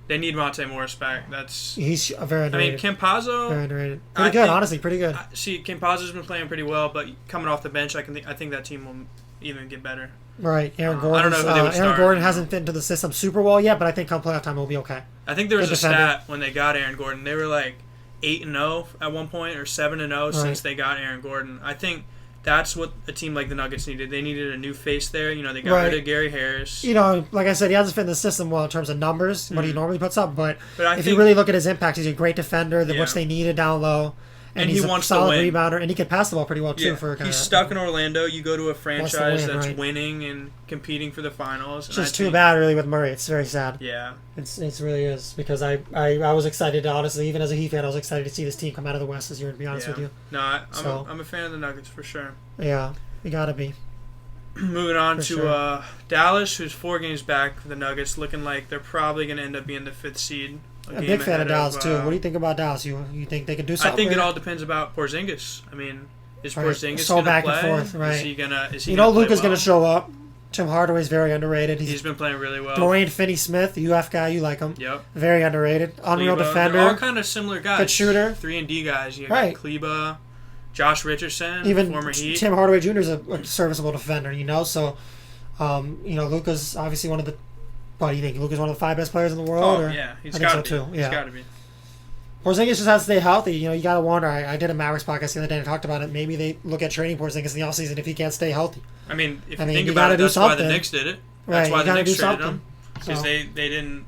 They need Monte Morris back. He's very underrated. I mean, Campazzo... Very underrated. Pretty good, honestly. Pretty good. Campazzo's been playing pretty well, but coming off the bench, I think that team will even get better. Right. Aaron Gordon. I don't know who they would start. Aaron Gordon hasn't fit into the system super well yet, but I think come playoff time he'll be okay. I think there was a stat when they got Aaron Gordon. They were like 8-0 at one point, or 7-0 since they got Aaron Gordon. I think that's what a team like the Nuggets needed. They needed a new face there. They got rid of Gary Harris. Like I said, he hasn't fit in the system well in terms of numbers, what he normally puts up. But if you really look at his impact, he's a great defender, which they needed down low. And he's a solid rebounder, and he can pass the ball pretty well, too. He's stuck in Orlando. You go to a franchise that's winning and competing for the finals. It's just too bad, really, with Murray. It's very sad. Yeah. It really is, because I was excited, honestly, even as a Heat fan, I was excited to see this team come out of the West this year, to be honest with you. No, I'm a fan of the Nuggets, for sure. Yeah, you got to be. Moving on to Dallas, who's 4 games back for the Nuggets, looking like they're probably going to end up being the 5th seed. A big fan of Dallas, too. What do you think about Dallas? You think they can do something? I think it all depends about Porzingis. I mean, is Porzingis so going to back play? And forth, right. Is he gonna Luka's going to show up. Tim Hardaway's very underrated. He's been playing really well. Dorian Finney-Smith, UF guy, you like him. Yep. Very underrated. Unreal defender. They're all kind of similar guys. Good shooter. 3-and-D guys. You got Right. Kleba, Josh Richardson, Even former Heat. Tim Hardaway Jr. is a serviceable defender, So, Luka's obviously one of the. What do you think? Luka's one of the 5 best players in the world? Oh, or? yeah. He's I think got so to too. be. Yeah. He's got to be. Porzingis just has to stay healthy. You got to wonder. I did a Mavericks podcast the other day and talked about it. Maybe they look at trading Porzingis in the offseason if he can't stay healthy. I mean, if you you think about it, do that's why the something. Knicks did it. Right, That's why you the gotta Knicks do traded something. him. Because So-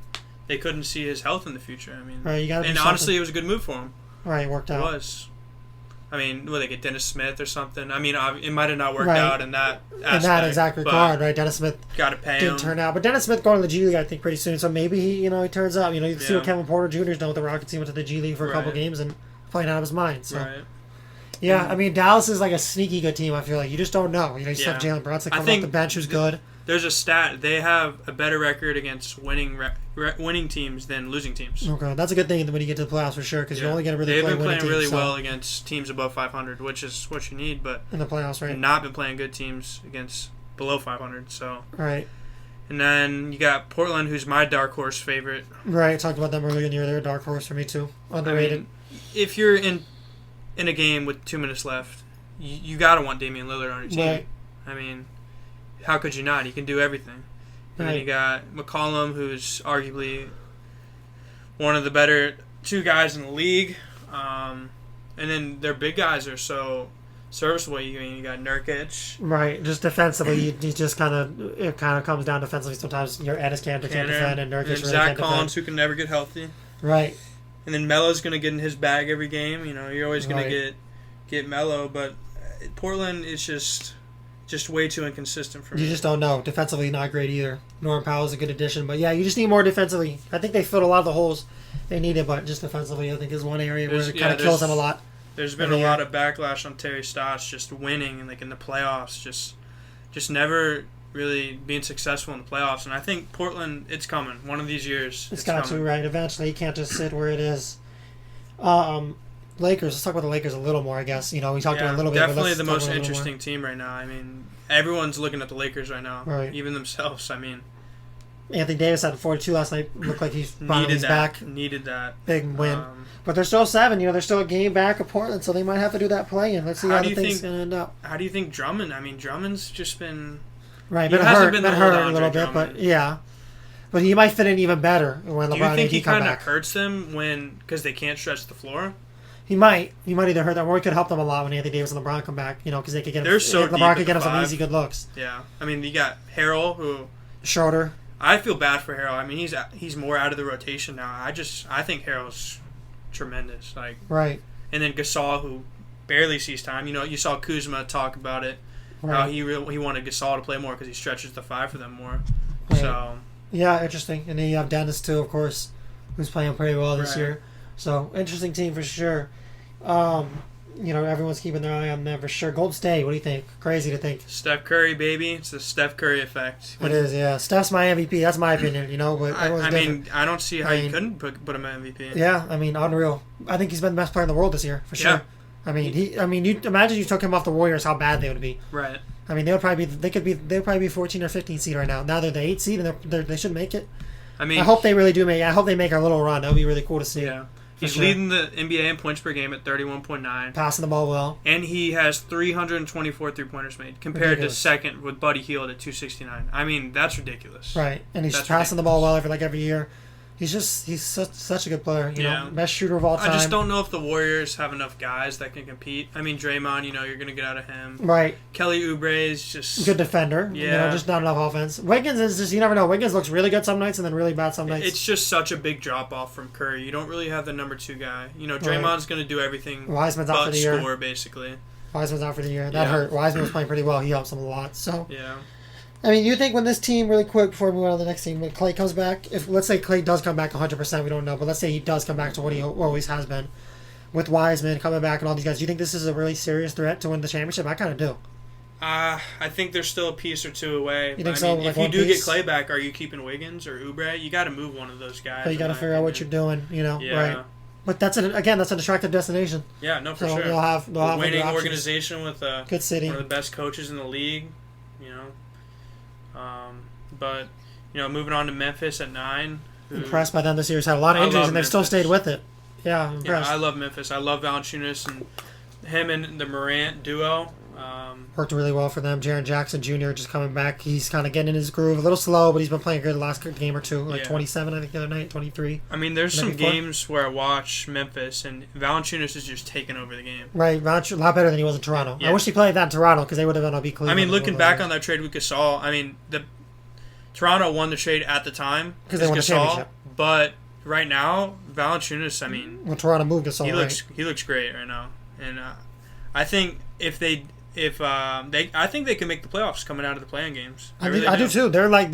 they couldn't see his health in the future. I mean, Right, you got to. and honestly, it was a good move for him. Right, it worked It out. was. I mean, will they get Dennis Smith or something? I mean, it might have not worked Right. out in that aspect. In that exact regard, right? Dennis Smith Got to pay didn't him. turn out, but Dennis Smith going to the G League, I think, pretty soon. So maybe he turns up. You see Yeah. what Kevin Porter Jr.'s done with the Rockets. He went to the G League for a couple Right. games and playing out of his mind. So Right. yeah, I mean, Dallas is like a sneaky good team. I feel like you just don't know. You still have Yeah. Jalen Brunson I coming off think the bench, who's good. There's a stat. They have a better record against winning teams than losing teams. Okay, that's a good thing when you get to the playoffs for sure, because you're only going to really They've play been winning playing really teams, so- well against teams above 500, which is what you need, but in the playoffs, right? not been playing good teams against below 500. So, Right. and then you got Portland, who's my dark horse favorite. Right, talked about them earlier in the year. They're a dark horse for me too. Underrated. I mean, if you're in a game with 2 minutes left, you gotta want Damian Lillard on your team. Right. I mean, how could you not? He can do everything. And then Right. you got McCollum, who's arguably one of the better 2 guys in the league. And then their big guys are so serviceable. You got Nurkic. Right, just defensively, you just it kind of comes down defensively. Sometimes your Ennis Cantor can't defend, and Nurkic and really Zach can't Collins, defend. who can never get healthy. Right, And then Melo's going to get in his bag every game. You're always going Right. to get Melo, but Portland is just way too inconsistent for me. you just don't know. Defensively, not great either. Norman Powell's a good addition, but yeah, you just need more defensively. I think they filled a lot of the holes they needed, but just defensively, I think is one area where it kind of kills them a lot. There's been a lot of backlash on Terry Stotts just winning and in the playoffs, just never really being successful in the playoffs. And I think Portland, it's coming. One of these years, It's got to, right? Eventually, you can't just sit where it is. Lakers. Let's talk about the Lakers a little more, I guess. We talked about it a little bit. Definitely but the let's talk most about it a little more. interesting team right now. I mean, everyone's looking at the Lakers right now, Right. even themselves. I mean, Anthony Davis had 42 last night. Looked like he's finally back. Needed that. Big win. But they're still 7. They're still a game back of Portland, so they might have to do that play-in. Let's see how the thing's going to end up. How do you think Drummond? I mean, Drummond's just been Right, he been hasn't hurt, been been the hurt old a little Andre bit, but Drummond. yeah. But he might fit in even better when Do LeBron you think and he AD come kind of back. hurts them because they can't stretch the floor? He might either hurt them or he could help them a lot when Anthony Davis and LeBron come back. Because they could get him. They're so LeBron deep could get him at some 5. easy good looks. Yeah, I mean, you got Harrell, who Schroeder. I feel bad for Harrell. I mean, he's more out of the rotation now. I think Harrell's tremendous. Right. And then Gasol, who barely sees time. You saw Kuzma talk about it. Right. How he wanted Gasol to play more because he stretches the 5 for them more. Right. So Yeah, interesting. And then you have Dennis too, of course, who's playing pretty well this Right. year. So interesting team for sure. Everyone's keeping their eye on them for sure. Golden State, what do you think? Crazy to think. Steph Curry, baby, it's the Steph Curry effect. It is, yeah. Steph's my MVP. That's my opinion. But everyone's I different. mean, I don't see how you couldn't put him at MVP. Yeah, I mean, unreal. I think he's been the best player in the world this year for sure. Yeah. I mean, you imagine you took him off the Warriors, how bad they would be. Right. I mean, they'll probably be 14 or 15 seed right now. Now they're the 8 seed and they should make it. I mean, I hope they really do make it. I hope they make a little run. That would be really cool to see. Yeah. He's sure. leading the NBA in points per game at 31.9. Passing the ball well. And he has 324 three-pointers made, compared Ridiculous. to second with Buddy Hield at 269. I mean, that's ridiculous. Right, and he's That's passing the ball well every year. He's such a good player. Best shooter of all time. I just don't know if the Warriors have enough guys that can compete. I mean, Draymond, you're going to get out of him. Right. Kelly Oubre is just... Good defender. Yeah. Just not enough offense. Wiggins is just, you never know. Wiggins looks really good some nights and then really bad some nights. It's just such a big drop-off from Curry. You don't really have the number 2 guy. Draymond's going to do everything Wiseman's out for but the year. score, basically. Wiseman's out for the year. That Yeah. hurt. Wiseman was playing pretty well. He helps him a lot. So, Yeah. I mean, you think when this team, really quick before we move on to the next team, when Clay comes back, let's say Clay does come back 100%, we don't know, but let's say he does come back to what he always has been, with Wiseman coming back and all these guys, do you think this is a really serious threat to win the championship? I kind of do. I think there's still a piece or two away. You think so? Like if you one do piece? get Clay back, are you keeping Wiggins or Oubre? You got to move one of those guys. So you got to figure out what you're doing, Yeah. right? But that's an attractive destination. Yeah, no, for So sure. they'll have a winning other options. organization with Good city. one of the best coaches in the league. But moving on to Memphis at 9. Impressed by them this year. He's had a lot of injuries, and they've still stayed with it. Yeah, I'm impressed. Yeah, I love Memphis. I love Valanciunas and him and the Morant duo. Worked really well for them. Jaren Jackson Jr. just coming back. He's kind of getting in his groove. A little slow, but he's been playing good the last game or two. Like 27, I think, the other night, 23. I mean, there's some games where I watch Memphis, and Valanciunas is just taking over the game. Right, Valanciunas, a lot better than he was in Toronto. Yeah. I wish he played that in Toronto because they would have been able to beat Cleveland. I mean, looking back on that trade with Gasol, I mean, Toronto won the trade at the time because they won the championship. But right now, Valanciunas, I mean, when Toronto moved Gasol, he looks great right now, and I think I think they can make the playoffs coming out of the play-in games. I do too. They're like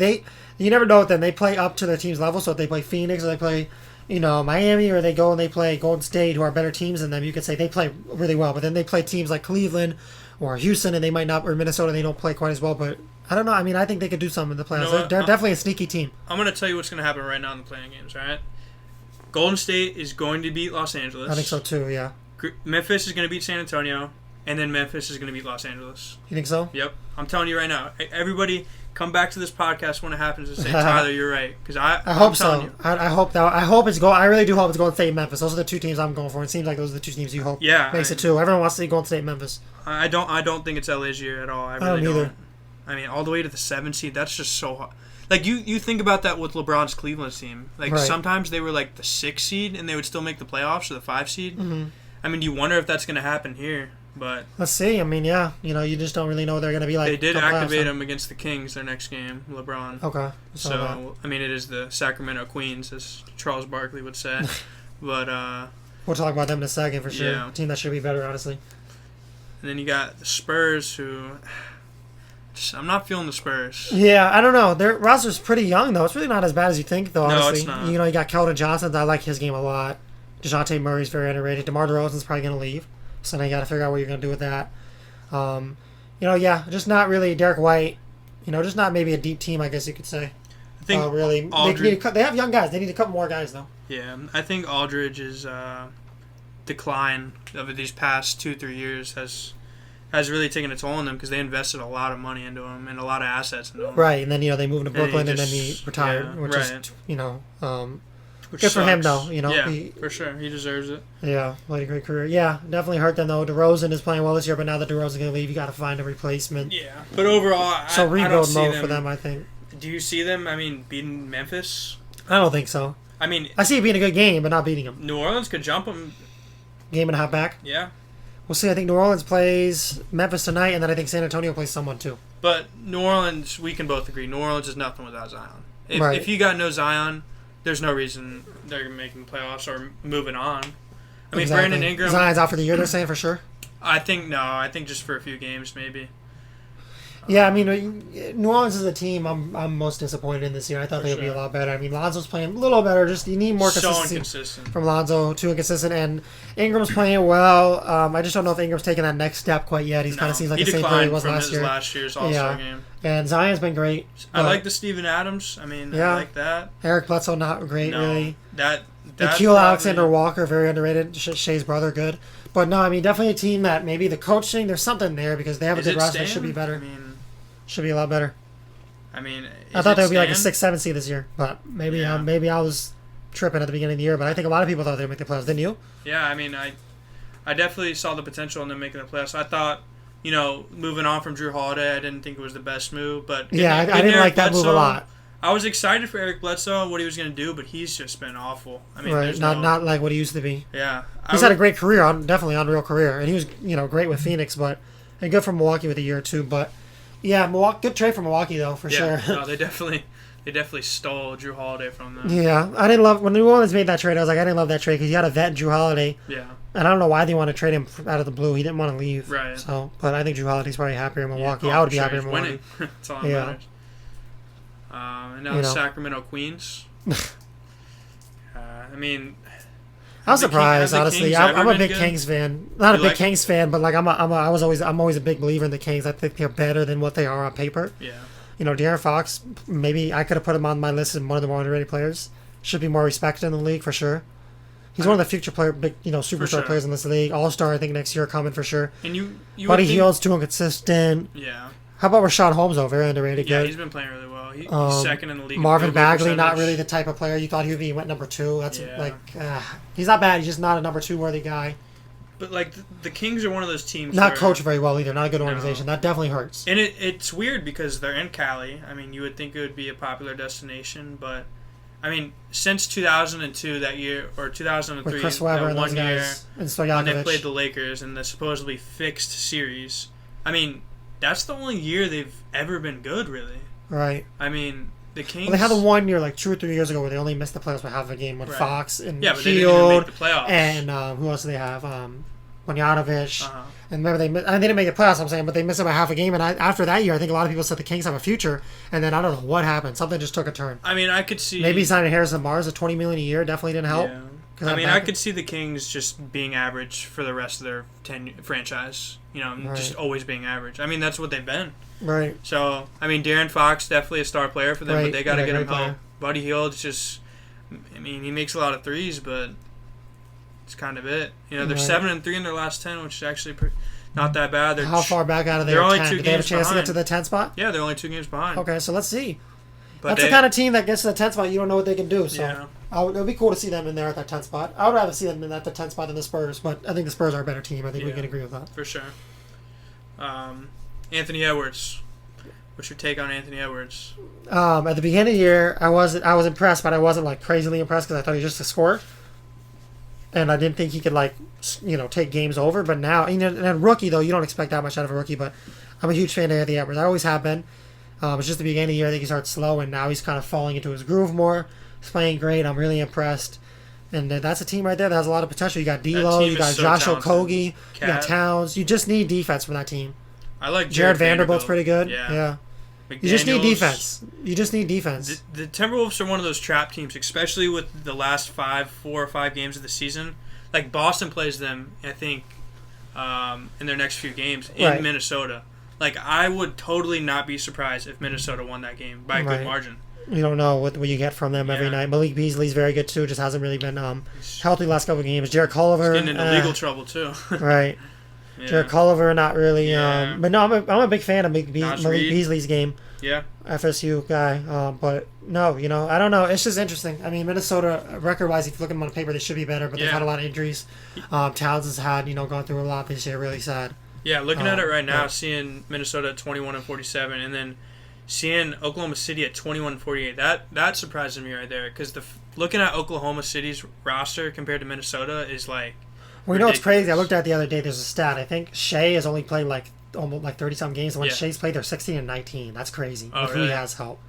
you never know with them. They play up to their team's level. So if they play Phoenix or they play, Miami, or they go and they play Golden State, who are better teams than them, you could say they play really well. But then they play teams like Cleveland or Houston, and they might not, or Minnesota, they don't play quite as well. But I don't know. I mean, I think they could do something in the playoffs. They're definitely a sneaky team. I'm going to tell you what's going to happen right now in the play-in games. All right, Golden State is going to beat Los Angeles. I think so too. Yeah. Memphis is going to beat San Antonio. And then Memphis is going to beat Los Angeles. You think so? Yep. I'm telling you right now. Everybody, come back to this podcast when it happens and say, Tyler, you're right. Because I hope so. I hope that. I hope it's I really do hope it's Golden State and Memphis. Those are the two teams I'm going for. It seems like those are the two teams you hope. Makes it too. Everyone wants to see Golden State and Memphis. I don't think it's LA's year at all. I really don't either. I mean, all the way to the 7th seed. That's just so hard. Like you think about that with LeBron's Cleveland team. Like sometimes they were like the 6th seed and they would still make the playoffs or the 5th seed. Mm-hmm. I mean, you wonder if that's going to happen here. But let's see. I mean, yeah, you just don't really know what they're going to be like. They did activate him against the Kings their next game, LeBron. Okay. So, I mean, it is the Sacramento Queens, as Charles Barkley would say. But we'll talk about them in a second for sure. Yeah. A team that should be better, honestly. And then you got the Spurs, who I'm not feeling the Spurs. Yeah, I don't know. Their roster's pretty young, though. It's really not as bad as you think, though, honestly. No, it's not. You got Keldon Johnson. I like his game a lot. DeJounte Murray's very underrated. DeMar DeRozan's probably going to leave. So now you got to figure out what you're going to do with that. Just not really Derek White. Just not maybe a deep team, I guess you could say. I think really. They have young guys. They need a couple more guys, though. Yeah, I think Aldridge's decline over these past 2-3 years has really taken a toll on them because they invested a lot of money into him and a lot of assets into him. Right, and then they moved to Brooklyn and then he retired, which is good for him, though. Yeah, for sure. He deserves it. Yeah, played a great career. Yeah, definitely hurt them, though. DeRozan is playing well this year, but now that DeRozan's going to leave, you got to find a replacement. Yeah, but overall, rebuild mode for them, I think. Do you see them, beating Memphis? I don't think so. I see it being a good game, but not beating them. New Orleans could jump them. Game and a half back? Yeah. We'll see. I think New Orleans plays Memphis tonight, and then I think San Antonio plays someone, too. But New Orleans, we can both agree, New Orleans is nothing without Zion. If you got no Zion, there's no reason they're making the playoffs or moving on. Exactly. Brandon Ingram... Zion's out for the year, they're saying, for sure? I think just for a few games, maybe. Yeah, New Orleans is a team I'm most disappointed in this year. I thought they would be a lot better. Lonzo's playing a little better. Just you need more consistency from Lonzo. Too inconsistent, and Ingram's playing well. I just don't know if Ingram's taking that next step quite yet. He kind of seems like the same player he was last year. Last year's All-Star game. And Zion's been great. I like the Steven Adams. I like that. Eric Bledsoe not great really. Nikhil Alexander Walker very underrated. Shay's brother good, but no, definitely a team that maybe the coaching there's something there because they have a good roster. It should be better. Should be a lot better. I thought they would be like a 6-7 seed this year, but maybe I was tripping at the beginning of the year. But I think a lot of people thought they would make the playoffs. Didn't you? Yeah, I definitely saw the potential in them making the playoffs. I thought, moving on from Drew Holiday, I didn't think it was the best move, but I didn't like that move a lot. I was excited for Eric Bledsoe, what he was going to do, but he's just been awful. Not like what he used to be. Yeah, he's had a great career, definitely unreal career, and he was great with Phoenix, and good for Milwaukee with a year or two, but. Yeah, good trade for Milwaukee though, for sure. No, they definitely stole Drew Holiday from them. Yeah, I didn't love when New Orleans made that trade. I was like, I didn't love that trade because you had a vet in Drew Holiday. Yeah. And I don't know why they want to trade him out of the blue. He didn't want to leave. Right. So, but I think Drew Holiday's probably happier in Milwaukee. I would be happier in Milwaukee. Winning. That's all that matters. And now the Sacramento Queens. I was surprised, honestly. I'm a big Kings fan. Not a big Kings fan, but I'm always a big believer in the Kings. I think they're better than what they are on paper. Yeah. De'Aaron Fox, maybe I could have put him on my list as one of the more underrated players. Should be more respected in the league for sure. He's one of the future superstar players in this league. All-star, I think next year coming for sure. And you Buddy Hield's too inconsistent. Yeah. How about Rashawn Holmes, though? Very underrated. Yeah, good. he's been playing really well. He's second in the league. Marvin in field goal Bagley, not percentage. really the type of player you thought he would be. He went number 2. That's he's not bad. He's just not a number 2 worthy guy. But like the Kings are one of those teams. Not where, coached very well either. Not a good organization. That definitely hurts. And it's weird because they're in Cali. I mean, you would think it would be a popular destination, but I mean, since 2002 that year or 2003, With Chris Webber that and one those year guys and when they Stojakovic. played the Lakers in the supposedly fixed series. I mean, that's the only year they've ever been good, really. Right. I mean, the Kings. Well, they had the 1 year, like 2 or 3 years ago, where they only missed the playoffs by half a game with Right. Fox and Yeah, but they didn't even Hield make the playoffs. and who else do they have? Bogdanovic. Uh-huh. And remember, they didn't make the playoffs, I'm saying, but they missed it by half a game. And after that year, I think a lot of people said the Kings have a future. And then I don't know what happened. Something just took a turn. I mean, I could see Maybe signing Harrison Barnes at $20 million a year definitely didn't help. Yeah. I mean, I could see the Kings just being average for the rest of their franchise. You know, Right. just always being average. I mean, that's what they've been. Right. So, I mean, De'Aaron Fox definitely a star player for them, Right. but they got to Yeah, get him great player. help. Buddy Hield's just, I mean, he makes a lot of threes, but it's kind of it. You know, they're Right. 7-3 in their last 10, which is actually not that bad. They're How far back out of they're their only 10? 2 Do they have a games chance to get behind. to the 10 spot? Yeah, they're only 2 games behind. Okay, so let's see. But That's the kind of team that gets to the 10 spot. You don't know what they can do. So Yeah. it would be cool to see them in there at that 10 spot. I would rather see them in at the 10 spot than the Spurs, but I think the Spurs are a better team. I think we Yeah. can agree with that. For sure. Anthony Edwards. What's your take on Anthony Edwards? At the beginning of the year, I was impressed, but I wasn't like crazily impressed because I thought he was just a scorer, and I didn't think he could take games over. But now, and a rookie though, you don't expect that much out of a rookie. But I'm a huge fan of Anthony Edwards. I always have been. It's just the beginning of the year. I think he started slow, and now he's kind of falling into his groove more. He's playing great. I'm really impressed. And that's a team right there that has a lot of potential. You got D'Lo, team you is got so Josh talented. Okogie, you got Cat. Towns. You just need defense from that team. I like Jared Vanderbilt's pretty good. Yeah. You just need McDaniels. defense. You just need defense. The Timberwolves are one of those trap teams, especially with the last 4 or 5 games of the season. Like Boston plays them, I think, in their next few games in Right. Minnesota. Like I would totally not be surprised if Minnesota won that game by a Right. good margin. You don't know what you get from them every Yeah. night. Malik Beasley's very good too. Just hasn't really been healthy last couple of games. Jared Culliver Getting into legal trouble too. right. Yeah. Jared Culliver not really. Yeah. But no, I'm a big fan of Malik Naz Reid. Beasley's game. Yeah. FSU guy. But no, I don't know. It's just interesting. I mean, Minnesota record wise, if you look at them on paper, they should be better, but they've Yeah. had a lot of injuries. Towns has had gone through a lot this year. Really sad. Yeah, looking at it right now, yeah. seeing Minnesota at 21-47, and then seeing Oklahoma City at 21-48, that surprises me right there. Because looking at Oklahoma City's roster compared to Minnesota is like. Well, you know what's ridiculous. crazy? I looked at it the other day. There's a stat. I think Shea has only played like almost like 30-some games. And when Yeah. Shea's played, they're 16-19. That's crazy. Oh, Like, really? He has help.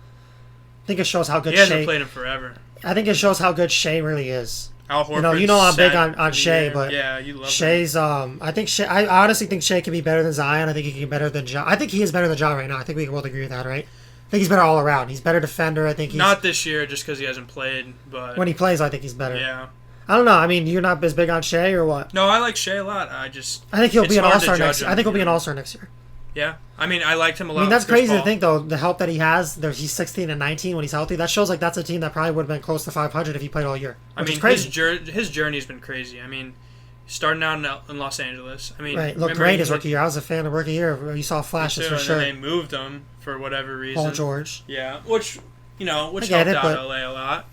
I think it shows how good He hasn't Shea. played him forever. I think it shows how good Shea really is. Al Horford. You know I'm big on Shea, but yeah, you love him. Shea's. I think Shea. I honestly think Shea can be better than Zion. I think he can be better than Ja. I think he is better than Ja right now. I think we can both agree with that, right? I think he's better all around. He's better defender. I think he's Not this year, just because he hasn't played, but when he plays. I think he's better. yeah. I don't know. I mean, you're not as big on Shea or what? No, I like Shea a lot. I think he'll it's be an hard to all-star judge next year. him, I think he'll be you an know? all-star next year. Yeah, I mean, I liked him a lot. I mean, that's with Chris crazy to Paul. think, though. The help that he has, he's 16-19 when he's healthy. That shows like that's a team that probably would have been close to 500 if he played all year. I Which mean, is crazy. his journey's been crazy. I mean, starting out in Los Angeles. I mean, Right, looked remember great he his hit- rookie year. I was a fan of rookie year. You saw flashes too, for and sure. then they moved him for whatever reason. Paul George. Yeah, which I helped get it, out but- LA a lot.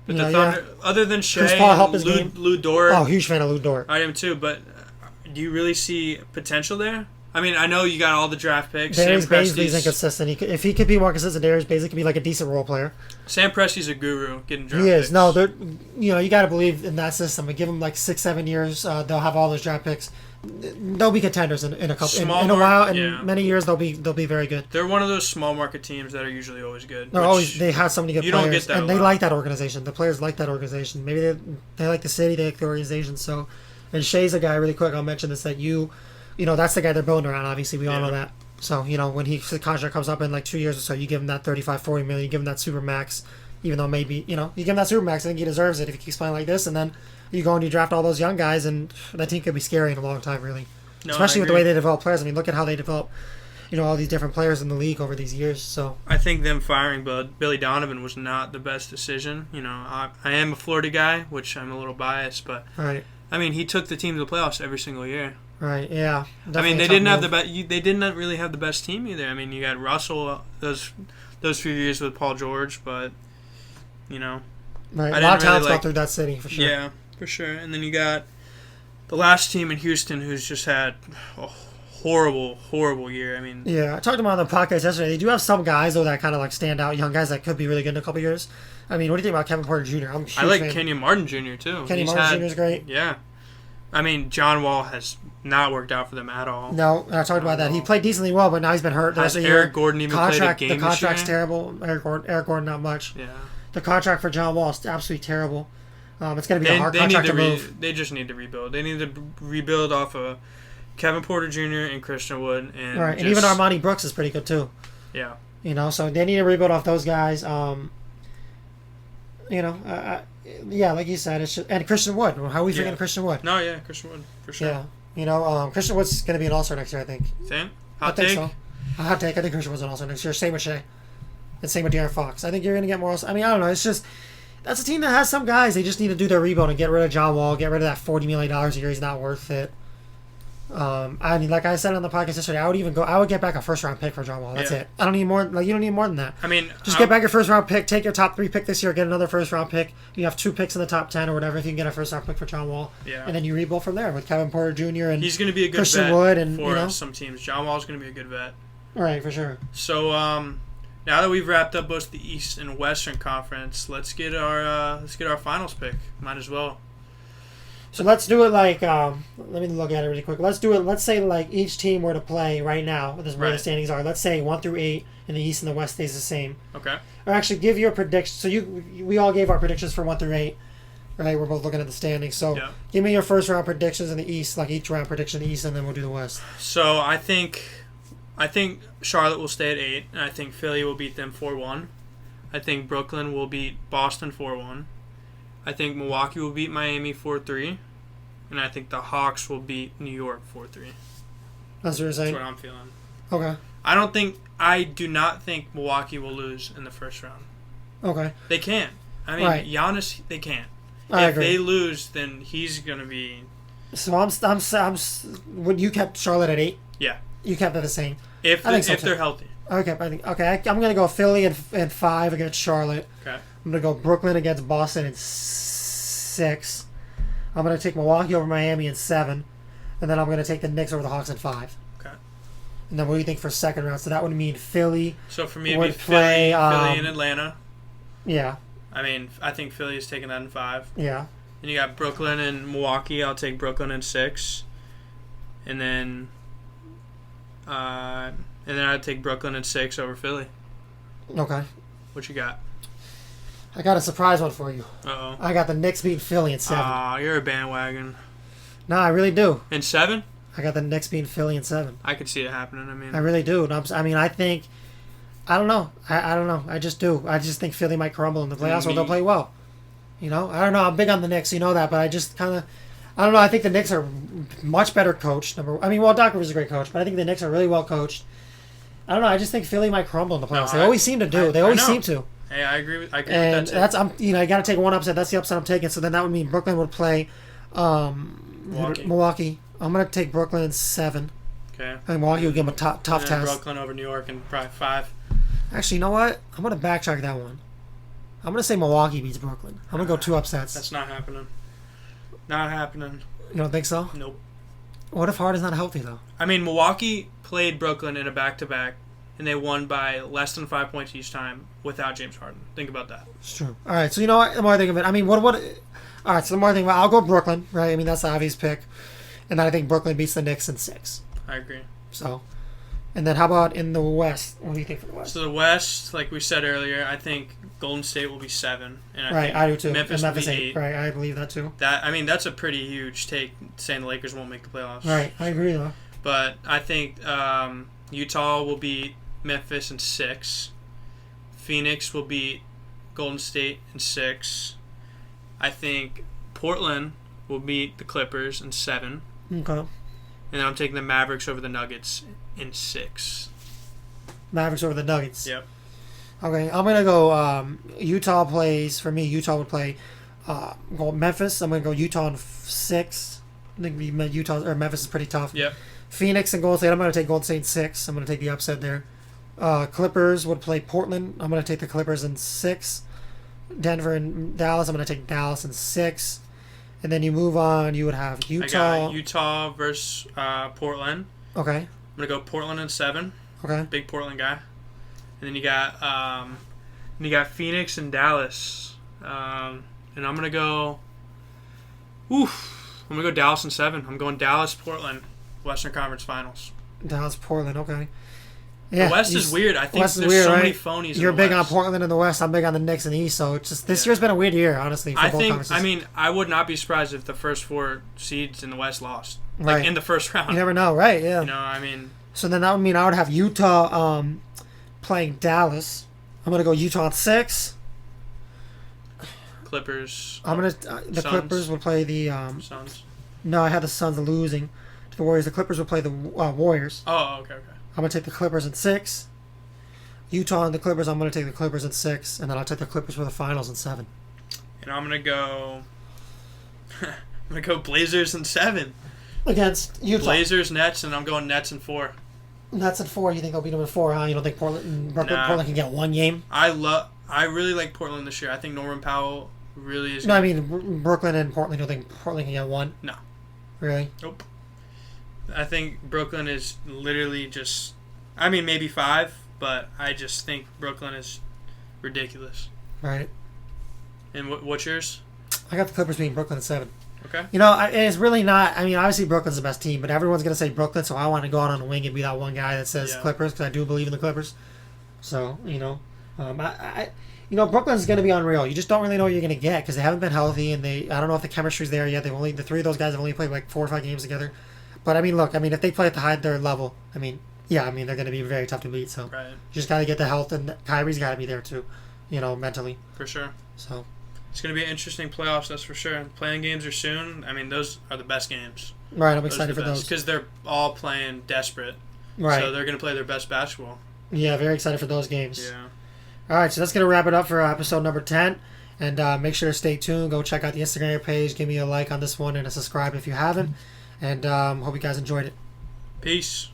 But Yeah, the Thunder, other than Shea Chris Paul and helped his game. Lou Dort, Oh, huge fan of Lou Dort. I am too. But do you really see potential there? I mean, I know you got all the draft picks. Darius Sam Bazley's Presti's, inconsistent. If he could be more consistent, Darius Bazley could be like a decent role player. Sam Presti's a guru getting draft He is. picks. No, they're you got to believe in that system. And give them like 6-7 years, they'll have all those draft picks. They'll be contenders in a couple in a while. In many years, they'll be very good. They're one of those small market teams that are usually always good. They have so many good you don't players, get that and a they lot. like that organization. The players like that organization. Maybe they like the city, they like the organization. So, and Shea's a guy. Really quick, I'll mention this that that's the guy they're building around. Obviously, we all know that. So when the contract comes up in like 2 years or so, you give him that 35-40 million. You give him that super max, even though maybe you give him that super max. I think he deserves it if he keeps playing like this. And then you go and you draft all those young guys, and that team could be scary in a long time, really. No, Especially I with the way agree. they develop players. I mean, look at how they develop, all these different players in the league over these years. So I think them firing Billy Donovan was not the best decision. I am a Florida guy, which I'm a little biased, but right, I mean, he took the team to the playoffs every single year. Right. Yeah. I mean, Definitely they a didn't tough have the move. they didn't really have the best team either. I mean, you got Russell those few years with Paul George, but you know, Right. I A lot of didn't really talent's gone through that city for sure. Yeah, for sure. And then you got the last team in Houston, who's just had a horrible year. I mean, Yeah, I talked about on the podcast yesterday. They do have some guys though that kind of like stand out, young guys that could be really good in a couple years. I mean, what do you think about Kevin Porter Jr.? I'm a huge I like fan. Kenyon Martin Jr. too. Kenny He's Martin Jr. is great. Yeah, I mean, John Wall has not worked out for them at all. No, and I talked about that. He played decently well, but now he's been hurt the Has rest of the year. Eric Gordon even played a game The this contract's year? terrible. Eric Gordon, not much. Yeah. The contract for John Wall is absolutely terrible. It's going to be a hard They contract need to move. They just need to rebuild. They need to rebuild off of Kevin Porter Jr. and Christian Wood, and Right, and even Armani Brooks is pretty good too. Yeah. You know, so they need to rebuild off those guys. Yeah, like you said, it's just, and Christian Wood. How are we forgetting Christian Wood? No, yeah, Christian Wood for sure. Yeah, you know, Christian Wood's going to be an All-Star next year, I think. Same. I Hot think take. so. A hot take. I think Christian Wood's an All-Star next year. Same with Shea. And same with De'Aaron Fox. I think you're going to get more. I mean, I don't know. It's just that's a team that has some guys. They just need to do their rebuild and get rid of John Wall. Get rid of that $40 million a year. He's not worth it. I mean, like I said on the podcast yesterday, I would get back a first round pick for John Wall. That's it. I don't need more. Like, you don't need more than that. I mean, just get back your first round pick. Take your top 3 pick this year. Get another first round pick. You have 2 picks in the top 10 or whatever. If you can get a first round pick for John Wall, and then you rebuild from there with Kevin Porter Jr. and he's going to be a good Christian vet Wood and for some teams. John Wall's going to be a good vet. Right, for sure. So now that we've wrapped up both the East and Western Conference, let's get our finals pick. Might as well. So let's do it like, let me look at it really quick. Let's do it, let's say like each team were to play right now, this is where the standings are. Let's say 1 through 8, and the East and the West stays the same. Okay. Or actually give your prediction. So we all gave our predictions for 1 through 8, right? We're both looking at the standings. So give me your first round predictions in the East, like each round prediction in the East, and then we'll do the West. So I think Charlotte will stay at 8, and I think Philly will beat them 4-1. I think Brooklyn will beat Boston 4-1. I think Milwaukee will beat Miami 4-3. And I think the Hawks will beat New York 4-3. That's what you're saying? That's what I'm feeling. Okay. I do not think Milwaukee will lose in the first round. Okay. They can't. I mean, Giannis, they can't. I if agree. they lose, then he's going to be... So when you kept Charlotte at 8? Yeah. You kept it the same? If they're healthy. Okay, I'm going to go Philly in 5 against Charlotte. Okay. I'm going to go Brooklyn against Boston in 6. I'm going to take Milwaukee over Miami in 7. And then I'm going to take the Knicks over the Hawks in 5. Okay. And then what do you think for second round? So that would mean Philly. So for me, it'd be play, Philly and Atlanta. Yeah. I mean, I think Philly is taking that in 5. Yeah. And you got Brooklyn and Milwaukee. I'll take Brooklyn in 6. And then I'd take Brooklyn in 6 over Philly. Okay. What you got? I got a surprise one for you. Uh-oh. I got the Knicks beating Philly in 7. You're a bandwagon. No, I really do. In 7? I got the Knicks beating Philly in 7. I could see it happening. I really do. And I think... I don't know. I don't know. I just do. I just think Philly might crumble in the playoffs, or they'll play well. You know? I don't know. I'm big on the Knicks. You know that. But I just kind of... I don't know. I think the Knicks are much better coached. Doc Rivers is a great coach, but I think the Knicks are really well coached. I don't know. I just think Philly might crumble in the playoffs. They always seem to do. They always seem to. Hey, I agree with that and too. that's you got to take one upset. That's the upset I'm taking. So then that would mean Brooklyn would play Milwaukee. I'm gonna take Brooklyn in 7. Okay. And Milwaukee would give them a tough test. Brooklyn over New York in probably 5. Actually, you know what? I'm gonna backtrack that one. I'm gonna say Milwaukee beats Brooklyn. I'm gonna go 2 upsets. That's not happening. Not happening. You don't think so? Nope. What if Harden's not healthy though? I mean, Milwaukee played Brooklyn in a back-to-back, and they won by less than 5 points each time without James Harden. Think about that. It's true. All right, so you know what? The more I think of it, I mean, what? All right, so the more I think about it, I'll go Brooklyn, right? I mean, that's the obvious pick. And then I think Brooklyn beats the Knicks in 6. I agree. So, and then how about in the West? What do you think for the West? So the West, like we said earlier, I think Golden State will be 7. And I do too. Memphis will be 8. Right, I believe that too. That's a pretty huge take, saying the Lakers won't make the playoffs. Right, I agree though. But I think Utah will beat Memphis in 6. Phoenix will beat Golden State in 6. I think Portland will beat the Clippers in 7. Okay. And then I'm taking the Mavericks over the Nuggets in 6. Mavericks over the Nuggets. Yep. Okay, I'm going to go Utah plays. For me, Utah would play go Memphis. I'm going to go Utah in 6. I think Utah or Memphis is pretty tough. Yep. Phoenix and Golden State. I'm going to take Golden State in 6. I'm going to take the upset there. Clippers would play Portland. I'm going to take the Clippers in 6. Denver and Dallas. I'm going to take Dallas in 6. And then you move on. You would have Utah. I got Utah versus Portland. Okay. I'm gonna go Portland in 7. Okay. Big Portland guy. And then you got Phoenix and Dallas. And I'm gonna go. I'm gonna go Dallas in 7. I'm going Dallas Portland, Western Conference Finals. Dallas Portland. Okay. Yeah, The West is weird. I think there's weird, so right? many phonies. You're in the big on West. Portland in the West. I'm big on the Knicks in the East. So it's just this year's been a weird year, honestly. For both conferences. I mean, I would not be surprised if the first 4 seeds in the West lost, like Right. in the first round. You never know, right? Yeah. You know, I mean, So then that would mean I would have Utah playing Dallas. I'm gonna go Utah in 6. Clippers. I'm gonna the Suns. Clippers will play the Suns. No, I had the Suns losing to the Warriors. The Clippers will play the Warriors. Oh, okay. I'm gonna take the Clippers in 6. Utah and the Clippers. I'm gonna take the Clippers in 6, and then I'll take the Clippers for the finals in 7. And I'm gonna go. I'm gonna go Blazers in 7. Against Utah. Blazers, Nets, and I'm going Nets in 4. Nets in 4. You think they'll beat them in 4? Huh? You don't think Portland can get one game? I really like Portland this year. I think Norman Powell really is. No, I mean Brooklyn and Portland. You don't think Portland can get one? No. Really? Nope. I think Brooklyn is literally just. I mean, maybe 5, but I just think Brooklyn is ridiculous. Right. And what's yours? I got the Clippers beating Brooklyn in 7. Okay. You know, it's really not. I mean, obviously Brooklyn's the best team, but everyone's gonna say Brooklyn, so I want to go out on a wing and be that one guy that says Clippers because I do believe in the Clippers. So Brooklyn's gonna be unreal. You just don't really know what you're gonna get because they haven't been healthy, and I don't know if the chemistry's there yet. The 3 of those guys have only played like 4 or 5 games together. But I mean, look, if they play at their level, they're gonna be very tough to beat. So Right. you just gotta get the health, and Kyrie's gotta be there too, mentally. For sure. So. It's going to be an interesting playoffs, that's for sure. Playing games are soon. I mean, those are the best games. Right, I'm excited for those. Because they're all playing desperate. Right. So they're going to play their best basketball. Yeah, very excited for those games. Yeah. All right, so that's going to wrap it up for episode number 10. And make sure to stay tuned. Go check out the Instagram page. Give me a like on this one and a subscribe if you haven't. And hope you guys enjoyed it. Peace.